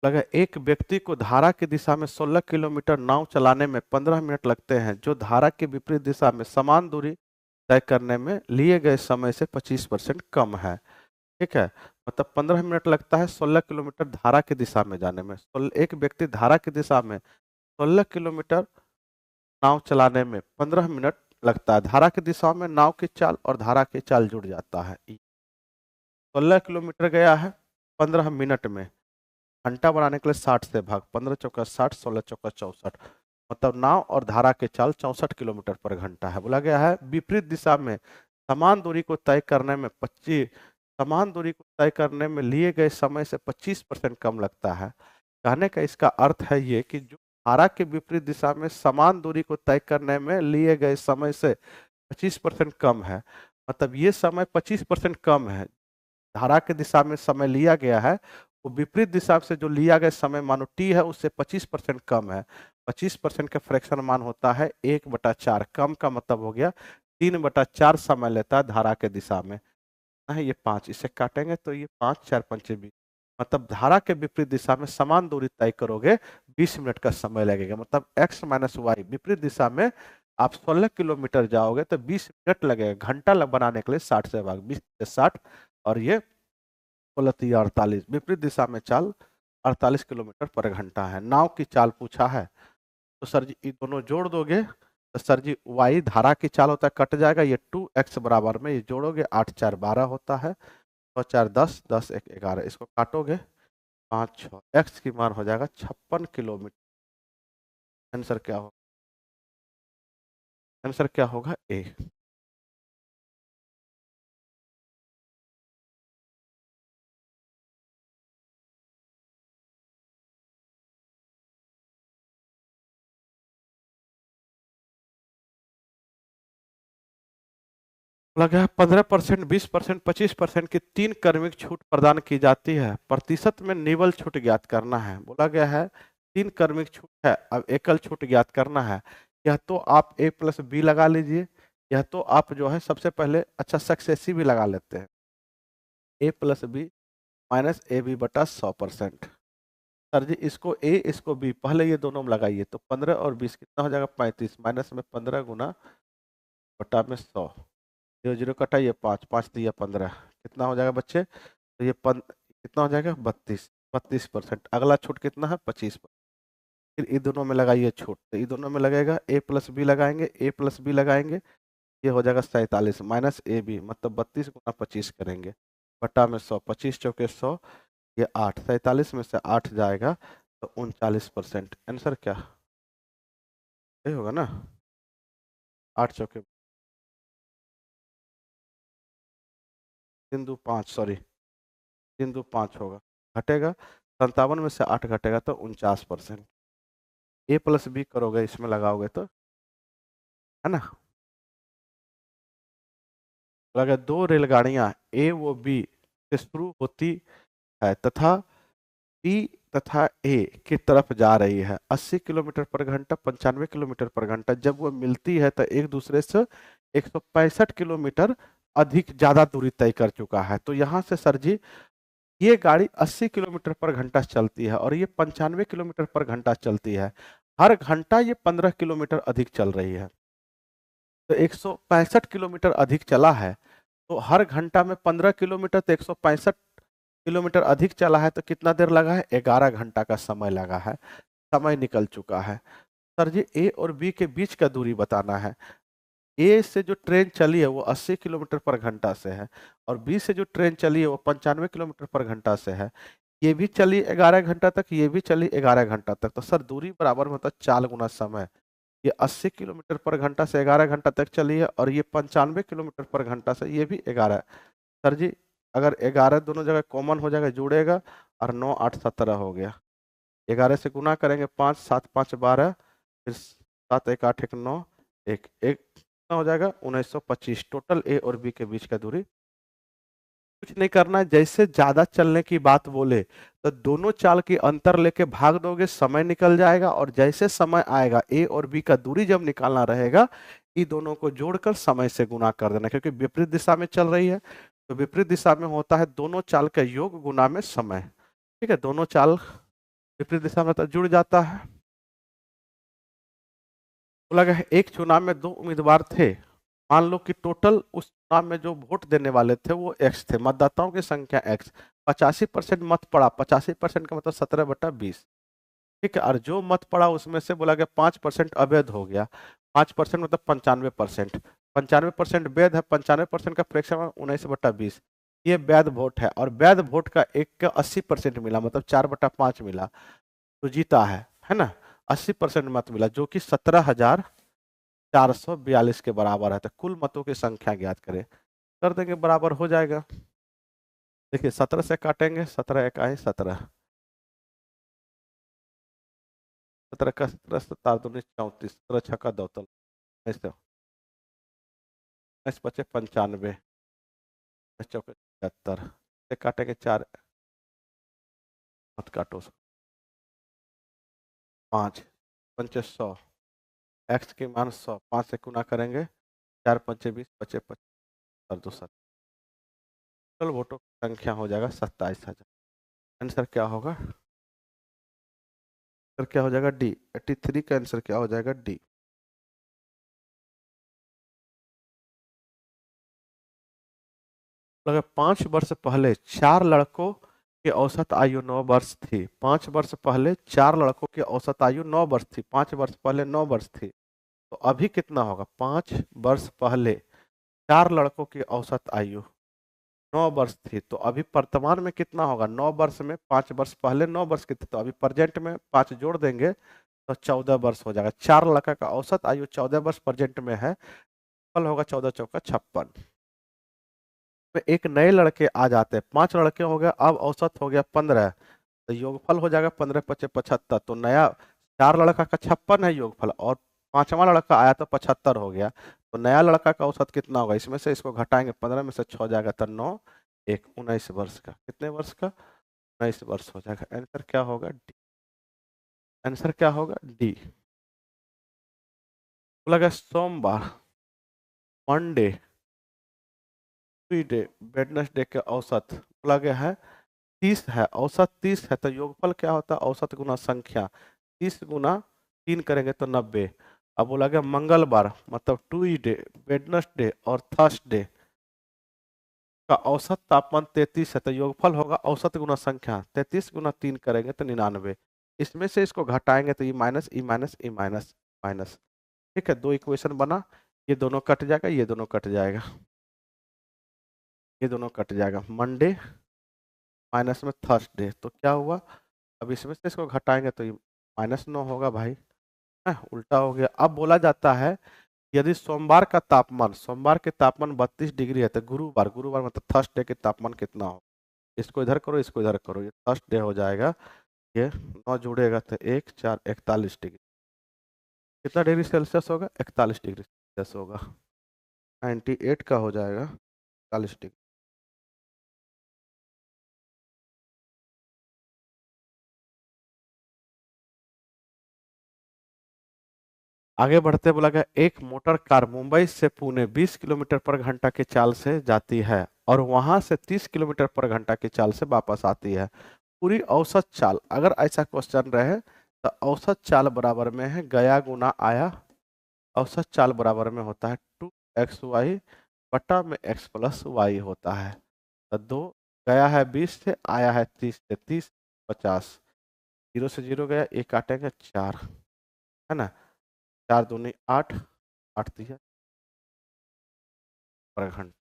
लगा एक व्यक्ति को धारा की दिशा में 16 किलोमीटर नाव चलाने में 15 मिनट लगते हैं, जो धारा के विपरीत दिशा में समान दूरी तय करने में लिए गए समय से 25% कम है। ठीक है, मतलब 15 मिनट लगता है 16 किलोमीटर धारा की दिशा में जाने में। एक व्यक्ति धारा की दिशा में 16 किलोमीटर नाव चलाने में 15 मिनट लगता है। धारा की दिशा में नाव की चाल और धारा की चाल जुड़ जाता है। 16 किलोमीटर गया है 15 मिनट में, घंटा बनाने के लिए 60 से भाग, 15 चौका 60, 16 चौका 64, मतलब नाव और धारा के चाल 64 किलोमीटर पर घंटा है। बोला गया है विपरीत दिशा में समान दूरी को तय करने में समान दूरी को तय करने में लिए गए समय से 25% कम लगता है। कहने का इसका अर्थ है ये कि जो धारा के विपरीत दिशा में समान दूरी को तय करने में लिए गए समय से 25% कम है, मतलब ये समय 25% कम है। धारा के दिशा में समय लिया गया है वो विपरीत दिशा से जो लिया गया समय मानो टी है उससे 25% कम है। 25% का फ्रैक्शन मान होता है 1/4, कम का मतलब हो गया 3/4 समय लेता है धारा के दिशा में है। ये 5 इसे काटेंगे तो ये 5 4 5 20, मतलब धारा के विपरीत दिशा में समान दूरी तय करोगे 20 मिनट का समय लगेगा। मतलब x माइनस वाई विपरीत दिशा में आप 16 किलोमीटर जाओगे तो 20 मिनट लगेगा। घंटा बनाने के लिए 60 से भाग 20 से 60 और ये 48, विपरीत दिशा में चाल 48 किलोमीटर पर घंटा है। नाव की चाल पूछा है तो सर जी ये दोनों जोड़ दोगे तो सर जी y धारा की चाल होता है कट जाएगा, ये 2x बराबर में ये जोड़ोगे 8 4 12 होता है, 9 4 10, 10 1 11, इसको काटोगे 5 6, x की मान हो जाएगा 56 किलोमीटर। आंसर क्या होगा, आंसर क्या होगा ए। लगा है 15%, 20%, 25% की 3 क्रमिक छूट प्रदान की जाती है। प्रतिशत में निवल छूट ज्ञात करना है। बोला गया है 3 क्रमिक छूट है, अब एकल छूट ज्ञात करना है। यह तो आप a प्लस बी लगा लीजिए, यह तो आप जो है सबसे पहले अच्छा सक्सेसिव भी लगा लेते हैं, a plus b minus a b बटा 100%। सर जी इसको a इसको b पहले ये दोनों में लगाइए तो 15 और 20 कितना हो जाएगा 35, माइनस में 15 गुना बटा में 100, 0 0 कटा, ये 5 5 दिया 15, कितना हो जाएगा बच्चे, तो ये कितना हो जाएगा 32%। अगला छूट कितना है 25%। फिर ये दोनों में लगाइए छूट, तो ये दोनों में लगेगा a प्लस बी लगाएंगे, a प्लस बी लगाएंगे, ये हो जाएगा 47 माइनस ए बी, मतलब 32 गुना 25 करेंगे बटा में 100, 25 चौके 100, ये 8, 47 में से 8 जाएगा तो 39%। आंसर क्या सही होगा ना, 8 चौके 3 2 5, सॉरी 3 2 5 होगा, घटेगा 57 में से 8 घटेगा तो 49%। ए प्लस बी करोगे इसमें लगाओगे तो है ना। अगर 2 रेलगाड़ियां ए व बी से शुरू होती है तथा बी तथा ए की तरफ जा रही है 80 किलोमीटर पर घंटा, 95 किलोमीटर पर घंटा, जब वो मिलती है तो एक दूसरे से 165 किलोमीटर अधिक ज्यादा दूरी तय कर चुका है। तो यहाँ से सर जी ये गाड़ी 80 किलोमीटर पर घंटा चलती है और ये 95 किलोमीटर पर घंटा चलती है, हर घंटा ये 15 किलोमीटर अधिक चल रही है। तो 165 किलोमीटर अधिक चला है तो हर घंटा में 15 किलोमीटर, तो 165 किलोमीटर अधिक चला है तो कितना देर लगा है 11 घंटा का समय लगा है, समय निकल चुका है। सर जी ए और बी के बीच का दूरी बताना है। ए से जो ट्रेन चली है वो 80 किलोमीटर पर घंटा से है, और बी से जो ट्रेन चली है वो 95 किलोमीटर पर घंटा से है। ये भी चली 11 घंटा तक, ये भी चली 11 घंटा तक, तो सर दूरी बराबर होता है चाल गुना समय। ये 80 किलोमीटर पर घंटा से 11 घंटा तक चली है, और ये 95 किलोमीटर पर घंटा से ये भी 11। सर जी अगर 11 दोनों जगह कॉमन हो जाएगा, जुड़ेगा, और 9 8 17 हो गया। 11 से गुना करेंगे 5 7 5 12, फिर 7 1 8 1 9, एक एक कितना हो जाएगा 1925। टोटल ए और बी के बीच का दूरी। कुछ नहीं करना है, जैसे ज्यादा चलने की बात बोले तो दोनों चाल की अंतर लेके भाग दोगे, समय निकल जाएगा, और जैसे समय आएगा ए और बी का दूरी जब निकालना रहेगा, इन दोनों को जोड़कर समय से गुना कर देना, क्योंकि विपरीत दिशा में चल रही है। तो विपरीत दिशा में होता है दोनों चाल का योग गुना में समय। ठीक है, दोनों चाल विपरीत दिशा में तो जुड़ जाता है। बोला गया है एक चुनाव में 2 उम्मीदवार थे। मान लो कि टोटल उस चुनाव में जो वोट देने वाले थे वो एक्स थे, मतदाताओं की संख्या एक्स। 85% मत पड़ा, 85% का मतलब 17/20। ठीक है, और जो मत पड़ा उसमें से बोला गया 5% अवैध हो गया। 5% मतलब 95%। 95% वैध है, 95% का फ्रैक्शन 19/20। ये वैध वोट है, और वैध वोट का एक का 80% मिला, मतलब 4/5 मिला, तो जीता है ना। 80% मत मिला, जो कि 17,442 के बराबर है। तो कुल मतों की संख्या ज्ञात करें, कर देंगे, बराबर हो जाएगा। देखिए 17 से काटेंगे, 17 एक आए 17, 17 का 17, 17 दूनी 34, 17 छक्का 2 तो ऐसे 5 5 95, 5 चौके 76 से काटेंगे 4, मत काटो 5 5 100, एक्स के मान 100, 5 से गुना करेंगे, 4 5 20, 5 25 और 2 7, टोटल वोटों की संख्या हो जाएगा 27,000। आंसर क्या होगा? आंसर क्या हो जाएगा? डी। 83 का आंसर क्या हो जाएगा? डी। अगर 5 वर्ष पहले 4 लड़कों की औसत आयु 9 वर्ष थी, 5 वर्ष पहले 4 लड़कों की औसत आयु 9 वर्ष थी, 5 वर्ष पहले 9 वर्ष थी, तो अभी कितना होगा? 5 वर्ष पहले 4 लड़कों की औसत आयु 9 वर्ष थी, तो अभी वर्तमान में कितना होगा? 9 वर्ष में 5 वर्ष पहले 9 वर्ष की थी, तो अभी प्रेजेंट में 5 जोड़ देंगे तो 14 वर्ष हो जाएगा। 4 लड़का का औसत आयु 14 वर्ष प्रेजेंट में है, कल होगा 14 चौका 56 में। एक नए लड़के आ जाते हैं, 5 लड़के हो गए, अब औसत हो गया 15, तो योगफल हो जाएगा 15 5 75। तो नया 4 लड़का का 56 है योगफल, और 5वां लड़का आया तो 75 हो गया, तो नया लड़का का औसत कितना होगा? इसमें से इसको घटाएंगे, 15 में से 6 जाएगा तो 9 1 19 वर्ष का। कितने वर्ष का? 19 वर्ष हो जाएगा। आंसर क्या होगा? डी। आंसर क्या होगा? डी। बोला गया सोमवार, मंडे, ट्यूसडे, वेडनेसडे के औसत बोला गया है 30 है, औसत 30 है, तो योगफल क्या होता है? औसत गुना संख्या। 30 गुना 3 करेंगे तो 90। अब बोला गया मंगलवार, मतलब ट्यूसडे, वेडनेसडे और थर्सडे का औसत तापमान 33 है, तो योगफल होगा औसत गुना संख्या। 33 गुना 3 करेंगे तो 99। इसमें से इसको घटाएंगे तो E minus E minus E minus minus. ठीक है, 2 इक्वेशन बना, ये दोनों कट जाएगा, ये दोनों कट जाएगा, ये दोनों कट जाएगा। मंडे माइनस में थर्सडे, तो क्या हुआ? अब इसमें से इसको घटाएंगे तो ये -9 होगा भाई, है उल्टा हो गया। अब बोला जाता है यदि सोमवार का तापमान, सोमवार के तापमान 32 डिग्री है, तो गुरुवार, गुरुवार मतलब थर्सडे के तापमान कितना हो? इसको इधर करो, इसको इधर करो, ये थर्सडे हो जाएगा। ये 9 जुड़ेगा तो 1 4 41 डिग्री। कितना डिग्री सेल्सियस होगा? 41 डिग्री सेल्सियस होगा। 98 का हो जाएगा 41 डिग्री। आगे बढ़ते बोला गया एक मोटर कार मुंबई से पुणे 20 किलोमीटर पर घंटा की चाल से जाती है, और वहां से 30 किलोमीटर पर घंटा की चाल से वापस आती है। पूरी औसत चाल, अगर ऐसा क्वेश्चन रहे तो औसत चाल बराबर में है गया गुना आया। औसत चाल बराबर में होता है 2xy बटा में x प्लस वाई होता है। तो 2 गया है 20 से, आया है 30 से, 30 50, 0 से 0 गया, एक काटेंगे 4, है ना। 4 दूनी 8, 8 तिया पर घंटा,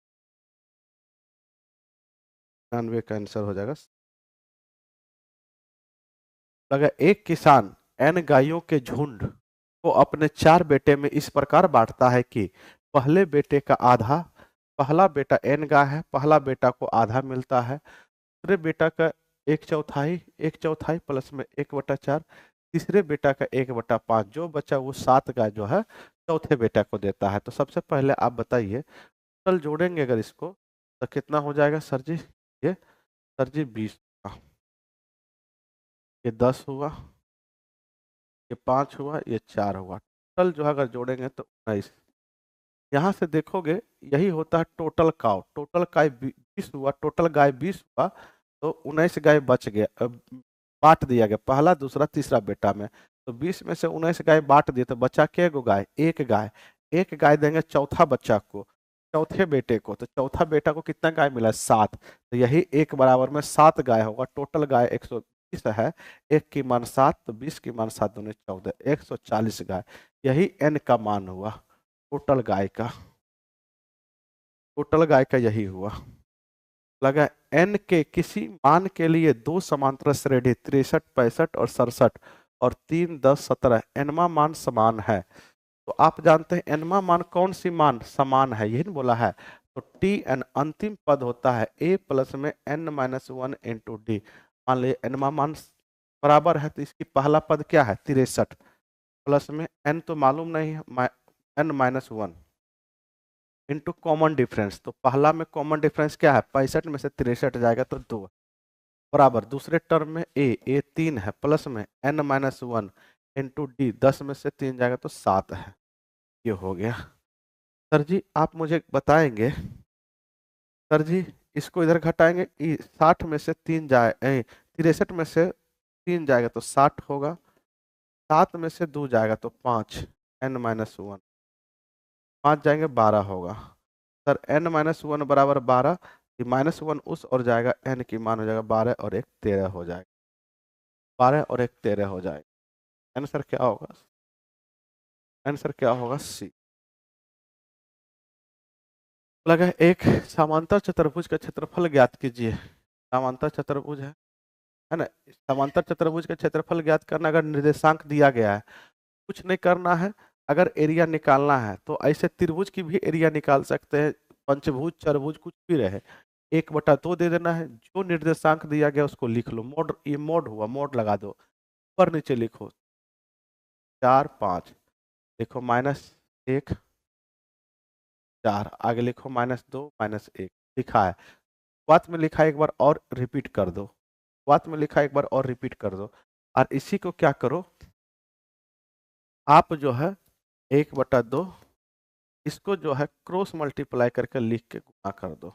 99 का आंसर हो जाएगा। लगा एक किसान n गायों के झुंड को अपने 4 बेटे में इस प्रकार बांटता है कि पहले बेटे का आधा, पहला बेटा n गाय है, पहला बेटा को आधा मिलता है, दूसरे बेटा का 1/4 प्लस में 1/4, तीसरे बेटा का 1/5, जो बचा वो 7 गाय जो है चौथे बेटा को देता है। तो सबसे पहले आप बताइए टोटल जोड़ेंगे अगर इसको तो कितना हो जाएगा सर जी? ये सर जी 20 हुआ, ये 10 हुआ, ये 5 हुआ, ये 4 हुआ, टोटल जो है अगर जोड़ेंगे तो 19। यहाँ से देखोगे यही होता है टोटल काउ, टोटल गाय 20 हुआ, टोटल गाय 20 हुआ, तो 19 गाय बच गया, बांट दिया गया पहला दूसरा तीसरा बेटा में। तो 20 में से 19 गाय बांट दिए तो बचा के गो गाय? एक गाय। एक गाय देंगे चौथा बच्चा को, चौथे बेटे को, तो चौथा बेटा को कितना गाय मिला? 7। तो यही एक बराबर में 7 गाय होगा। टोटल गाय 120 है, एक की मान 7, तो 20 की मान 7 दूनी 14, 140 गाय। यही n का मान हुआ टोटल गाय का, टोटल गाय का यही हुआ। लगा n के किसी मान के लिए दो समांतर श्रेणी 63, 65 और 67 और 3, 10, 17 nवा मान समान है। तो आप जानते हैं nवा मान कौन सी मान समान है, यही नहीं बोला है। तो tn अंतिम पद होता है a प्लस में n-1 इंटू डी। मान लीजिए nवा मान बराबर है तो इसकी पहला पद क्या है? 63 प्लस में n तो मालूम नहीं है, n-1 इंटू कॉमन डिफरेंस। तो पहला में कॉमन डिफरेंस क्या है? 65 में से 63 जाएगा तो 2 बराबर। दूसरे टर्म में ए 3 है प्लस में n-1 इंटू डी, 10 में से 3 जाएगा तो 7 है। ये हो गया। सर जी आप मुझे बताएंगे, सर जी इसको इधर घटाएंगे, 60 में से 3 जाए 63 में से 3 जाएगा तो 60 होगा, 7 में से 2 जाएगा तो 5, n-1 5 जाएंगे 12 होगा। सर n-1 बराबर 12, -1 उस और जाएगा, n की मान हो जाएगा 12 और 1 13 हो जाएगा, 12 और 1 13 हो जाएगा। आंसर क्या होगा? आंसर क्या होगा? सी। लगा एक समांतर चतुर्भुज का क्षेत्रफल ज्ञात कीजिए। समांतर चतुर्भुज है ना, समांतर चतुर्भुज का क्षेत्रफल ज्ञात करना, अगर निर्देशांक दिया गया है कुछ नहीं करना है, अगर एरिया निकालना है तो ऐसे त्रिभुज की भी एरिया निकाल सकते हैं, पंचभुज चरभुज कुछ भी रहे, 1/2 दे देना है, जो निर्देशांक दिया गया उसको लिख लो। मोड, ये मोड हुआ, मोड लगा दो, ऊपर नीचे लिखो, 4 5 लिखो, -1 4, आगे लिखो -2 -1 लिखा है। बात में लिखा है एक बार और रिपीट कर दो, बात में लिखा है एक बार और रिपीट कर दो। और इसी को क्या करो आप जो है 1/2 इसको जो है क्रॉस मल्टीप्लाई करके लिख के गुणा कर दो।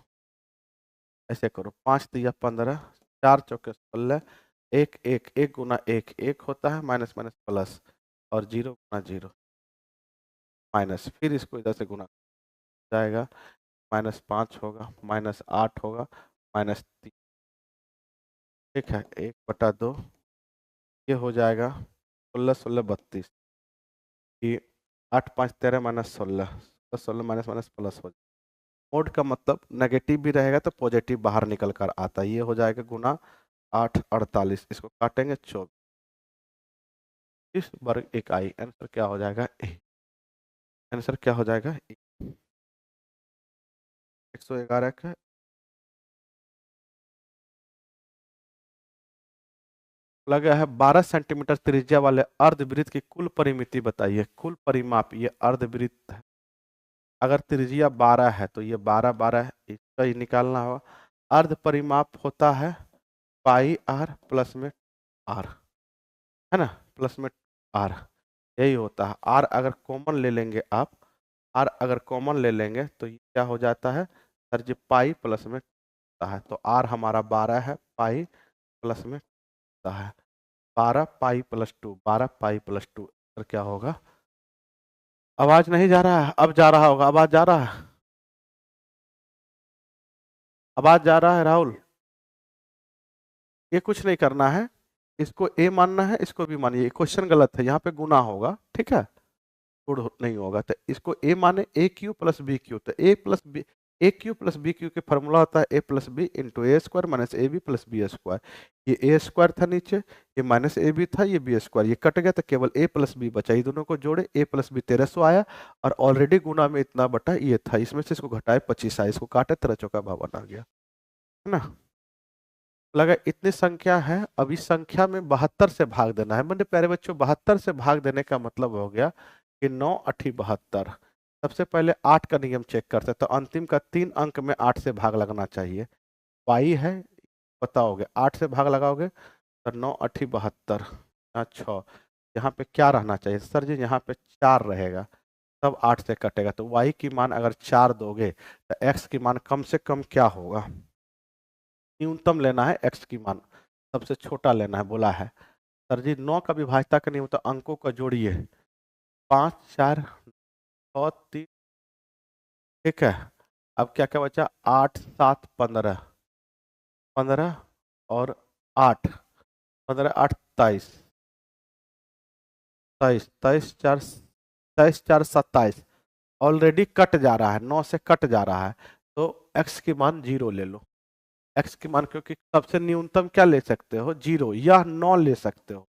ऐसे करो, 5 तिया 15, 4 चौके 16, 1 1 1 गुना 1 1 होता है, माइनस माइनस प्लस, और 0 गुना 0 माइनस, फिर इसको इधर से गुना जाएगा, -5 होगा, -8 होगा, -3। ठीक है, 1/2 ये हो जाएगा 16 16 32, ये 8 5 13 -16, 16 माइनस माइनस प्लस हो जाएगा। मोड का मतलब नेगेटिव भी रहेगा तो पॉजिटिव बाहर निकल कर आता है। ये हो जाएगा गुना 8 48, इसको काटेंगे 24 वर्ग इकाई। आंसर क्या हो जाएगा? ए। आंसर क्या हो जाएगा? 111 का लगा है 12 सेंटीमीटर त्रिज्या वाले अर्धवृत्त की कुल परिमिति बताइए। कुल परिमाप, ये अर्धवृत्त है, अगर त्रिज्या 12 है तो ये 12 12 है, इसका ही निकालना होगा। अर्ध परिमाप होता है पाई आर प्लस में आर, है ना, प्लस में आर, यही होता है। आर अगर कॉमन ले लेंगे आप, आर अगर कॉमन ले लेंगे तो ये क्या हो जाता है सर जी? पाई प्लस में होता है। तो आर हमारा 12 है, पाई प्लस में होता है 12 पाई प्लस 2, 12 पाई प्लस 2। तो क्या होगा? आवाज नहीं जा रहा है? अब जा रहा होगा, आवाज जा रहा है, आवाज जा रहा है राहुल? ये कुछ नहीं करना है, इसको ए मानना है, इसको भी मानिए, क्वेश्चन गलत है, यहाँ पे गुना होगा, ठीक है, नहीं होगा। तो इसको ए माने a cube plus b cube, तो a cube plus b cube के फॉर्मूला होता है a plus b into a square minus a b plus b square. ये ए स्क्वायर था नीचे, ये माइनस ए बी था, ये बी स्क्वायर, ये कट गया तो केवल ए प्लस बी बचा। ये दोनों को जोड़े, ए प्लस बी 1300 आया और ऑलरेडी गुना में इतना बटा ये था, इसमें से इसको घटाए 25 आया, इसको काटे 13 चौका 52 आ गया, है ना। लगा इतनी संख्या है, अब इस संख्या में 72 से भाग देना है। मेरे प्यारे बच्चों 72 से भाग देने का मतलब हो गया कि 9 8 72। सबसे पहले 8 का नियम चेक करते हैं, तो अंतिम का 3 अंक में 8 से भाग लगना चाहिए। y है बताओगे, 8 से भाग लगाओगे तो 9 8 72, यहाँ 6, यहाँ पे क्या रहना चाहिए सर जी, यहाँ पे 4 रहेगा, तब 8 से कटेगा। तो y की मान अगर 4 दोगे तो x की मान कम से कम क्या होगा, न्यूनतम लेना है x की मान, सबसे छोटा लेना है बोला है। सर जी 9 का विभाज्यता का नहीं होता, अंकों का जोड़िए, 5 4 6 3, ठीक है। अब क्या क्या बचा, 8 7 15, 15 और 8, 15 8 23, 23 23 4 23 4 27, ऑलरेडी कट जा रहा है, 9 से कट जा रहा है, तो x की मान 0 ले लो। x की मान क्योंकि सबसे न्यूनतम क्या ले सकते हो, 0 या 9 ले सकते हो,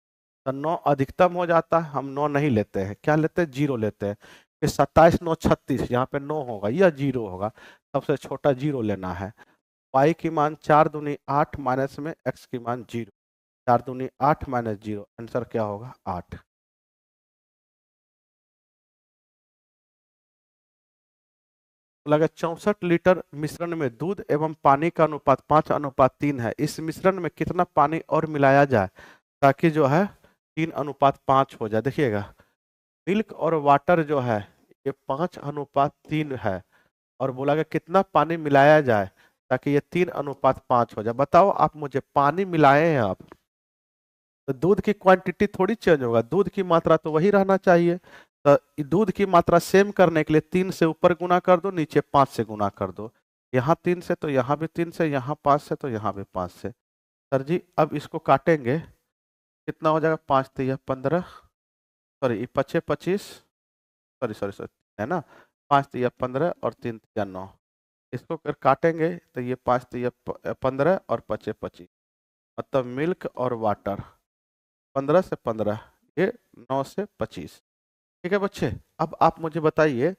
तो 9 अधिकतम हो जाता है, हम 9 नहीं लेते हैं, क्या लेते हैं, 0 लेते हैं। फिर 27 9 36, यहाँ पे 9 होगा या 0 होगा, सबसे छोटा 0 लेना है। y की मान 4 दूनी 8 माइनस में x की मान 0, 4 दूनी 8 माइनस 0, आंसर क्या होगा 8। लगा 64 लीटर मिश्रण में दूध एवं पानी का अनुपात 5:3 है, इस मिश्रण में कितना पानी और मिलाया जाए ताकि जो है 3:5 हो जाए। देखिएगा मिल्क और वाटर जो है ये 5:3 है, और बोला गया कितना पानी मिलाया जाए ताकि ये 3:5 हो जाए। बताओ आप मुझे, पानी मिलाए हैं आप, तो दूध की क्वांटिटी थोड़ी चेंज होगा, दूध की मात्रा तो वही रहना चाहिए। तो दूध की मात्रा सेम करने के लिए 3 से ऊपर गुना कर दो, नीचे 5 से गुना कर दो, यहाँ 3 से तो यहाँ भी 3 से, यहाँ 5 से तो यहाँ भी 5 से। सर जी अब इसको काटेंगे, कितना हो जाएगा, 5 3 15, सॉरी 5 25, सॉरी सॉरी सॉरी, है ना, 5 3 15 और 3 3 9, इसको कर काटेंगे तो ये 5 3 15 और 5 25, मतलब मिल्क और वाटर 15 से 15, ये 9 से 25। ठीक है बच्चे, अब आप मुझे बताइए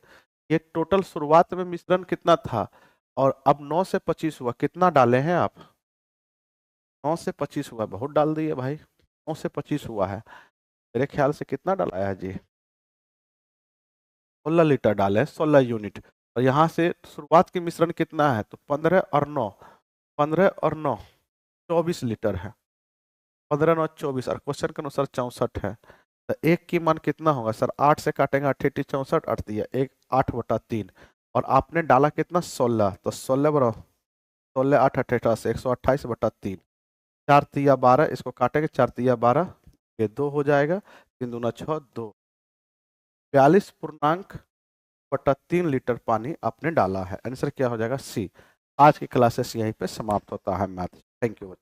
ये टोटल शुरुआत में मिश्रण कितना था और अब 9 से 25 हुआ, कितना डाले हैं आप, 9 से 25 हुआ, बहुत डाल दिए भाई, 9 से 25 हुआ है, मेरे ख्याल से कितना डाला है जी, 16 लीटर डाले हैं, 16 यूनिट। और यहाँ से शुरुआत की मिश्रण कितना है, तो 15 और 9, 15 और 9 24 लीटर है, 15 9 24, और क्वेश्चन के अनुसार 64 है, तो एक की मान कितना होगा सर, 8 से काटेंगे, 8 8 64, 8 दिया 1, 8/3, और आपने डाला कितना 16, तो 16 बराबर 16 8 88 128/3, 4 तिया 12, इसको काटेंगे 4 तिया 12, ये 2 हो जाएगा, 3 दूना 6 2, 42.3 लीटर पानी आपने डाला है, आंसर क्या हो जाएगा सी। आज की क्लासेस यहीं पे समाप्त होता है मैथ। Thank you.